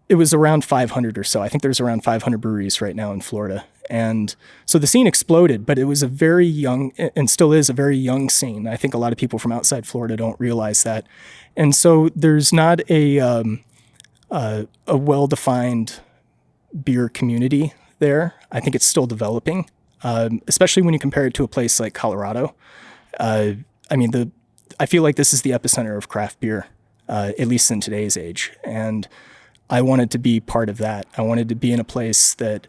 it was around 500 or so. I think there's around 500 breweries right now in Florida. And so the scene exploded, but it was a very young, and still is a very young scene. I think a lot of people from outside Florida don't realize that. And so there's not a well-defined beer community there. I think it's still developing, especially when you compare it to a place like Colorado. I feel like this is the epicenter of craft beer, at least in today's age. And I wanted to be part of that. I wanted to be in a place that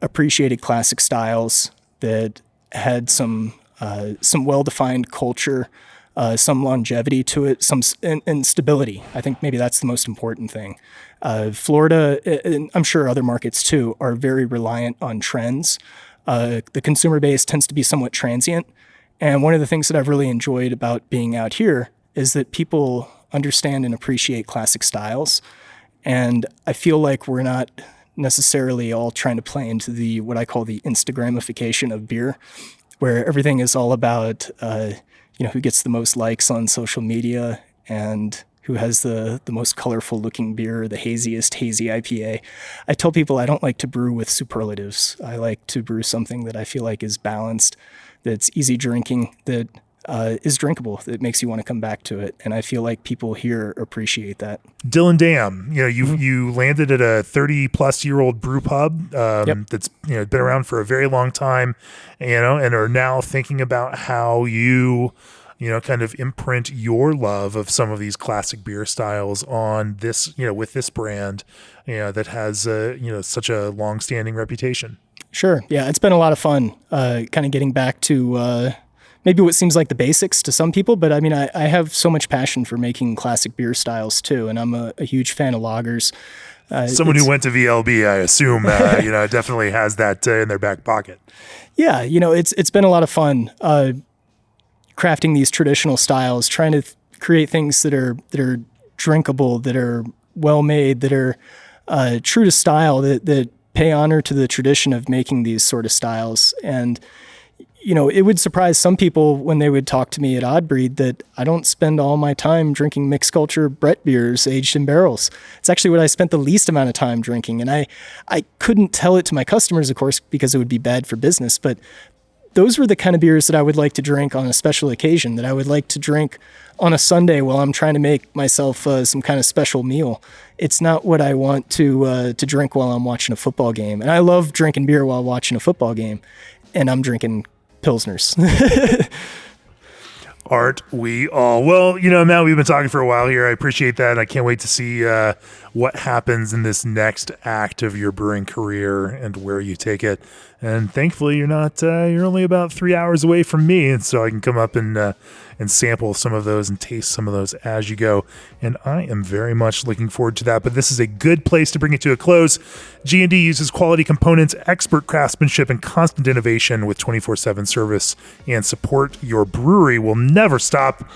appreciated classic styles, that had some well-defined culture, some longevity to it, and stability. I think maybe that's the most important thing. Florida, and I'm sure other markets too, are very reliant on trends. The consumer base tends to be somewhat transient. And one of the things that I've really enjoyed about being out here is that people understand and appreciate classic styles. And I feel like we're not necessarily all trying to play into what I call the Instagramification of beer, where everything is all about, who gets the most likes on social media and who has the most colorful looking beer, the haziest hazy IPA. I tell people I don't like to brew with superlatives. I like to brew something that I feel like is balanced, that's easy drinking, that is drinkable, that makes you want to come back to it. And I feel like people here appreciate that. Dillon Dam, you landed at a 30-plus-year-old brew pub that's been around for a very long time, and are now thinking about how you kind of imprint your love of some of these classic beer styles on this, with this brand, that has, such a long-standing reputation. Sure. Yeah, it's been a lot of fun, kind of getting back to maybe what seems like the basics to some people, but I mean, I have so much passion for making classic beer styles too, and I'm a huge fan of lagers. Someone who went to VLB, I assume, definitely has that in their back pocket. Yeah, it's been a lot of fun crafting these traditional styles, trying to create things that are drinkable, that are well made, that are true to style, that pay honor to the tradition of making these sort of styles. And it would surprise some people when they would talk to me at Odd Breed that I don't spend all my time drinking mixed culture Brett beers aged in barrels. It's actually what I spent the least amount of time drinking. And I couldn't tell it to my customers, of course, because it would be bad for business. But those were the kind of beers that I would like to drink on a special occasion, that I would like to drink on a Sunday while I'm trying to make myself some kind of special meal. It's not what I want to drink while I'm watching a football game. And I love drinking beer while watching a football game. And I'm drinking Pilsners. Aren't we all? Well, Matt, we've been talking for a while here. I appreciate that. I can't wait to see what happens in this next act of your brewing career and where you take it. And thankfully, you're only about 3 hours away from me, and so I can come up and sample some of those and taste some of those as you go. And I am very much looking forward to that. But this is a good place to bring it to a close. G&D uses quality components, expert craftsmanship, and constant innovation with 24/7 service and support. Your brewery will never stop.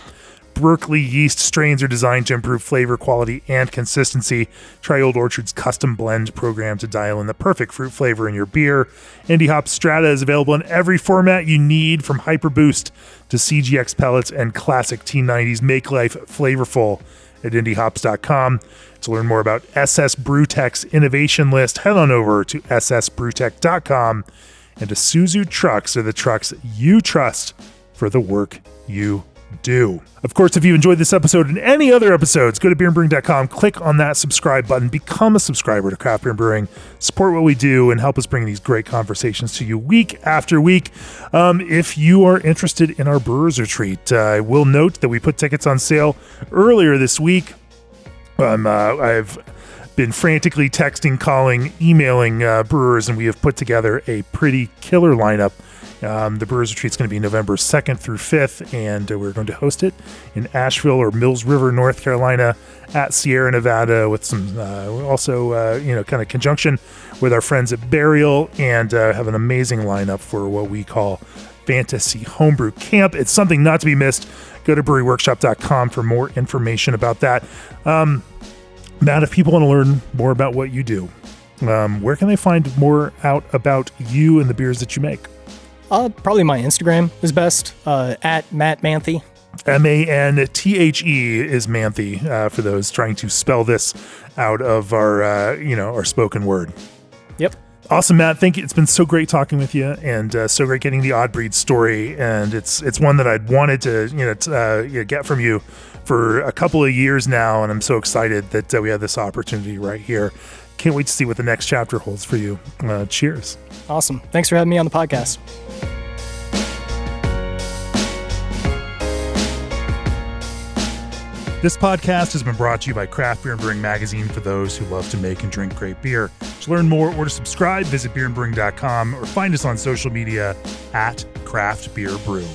Berkeley yeast strains are designed to improve flavor, quality, and consistency. Try Old Orchard's custom blend program to dial in the perfect fruit flavor in your beer. Indie Hop Strata is available in every format you need, from Hyper Boost to CGX pellets and classic T90s. Make life flavorful at indiehops.com. To learn more about SS Brewtech's innovation list, head on over to ssbrewtech.com. And Isuzu trucks are the trucks you trust for the work you do. Of course, if you enjoyed this episode and any other episodes, go to beerandbrewing.com, click on that subscribe button, become a subscriber to Craft Beer and Brewing, support what we do, and help us bring these great conversations to you week after week. If you are interested in our Brewers Retreat, I will note that we put tickets on sale earlier this week. I've been frantically texting, calling, emailing brewers, and we have put together a pretty killer lineup. The Brewers Retreat is going to be November 2nd through 5th, and we're going to host it in Asheville or Mills River, North Carolina, at Sierra Nevada, with some kind of conjunction with our friends at Burial, and have an amazing lineup for what we call Fantasy Homebrew Camp. It's something not to be missed. Go to breweryworkshop.com for more information about that. Matt, if people want to learn more about what you do, where can they find more out about you and the beers that you make? Probably my Instagram is best, at Matt Manthe. Manthe is Manthe, for those trying to spell this out of our spoken word. Yep. Awesome, Matt. Thank you. It's been so great talking with you, and so great getting the Odd Breed story. And it's one that I'd wanted to get from you for a couple of years now, and I'm so excited that we had this opportunity right here. Can't wait to see what the next chapter holds for you. Cheers. Awesome. Thanks for having me on the podcast. This podcast has been brought to you by Craft Beer and Brewing Magazine, for those who love to make and drink great beer. To learn more or to subscribe, visit beerandbrewing.com or find us on social media at Craft Beer Brew.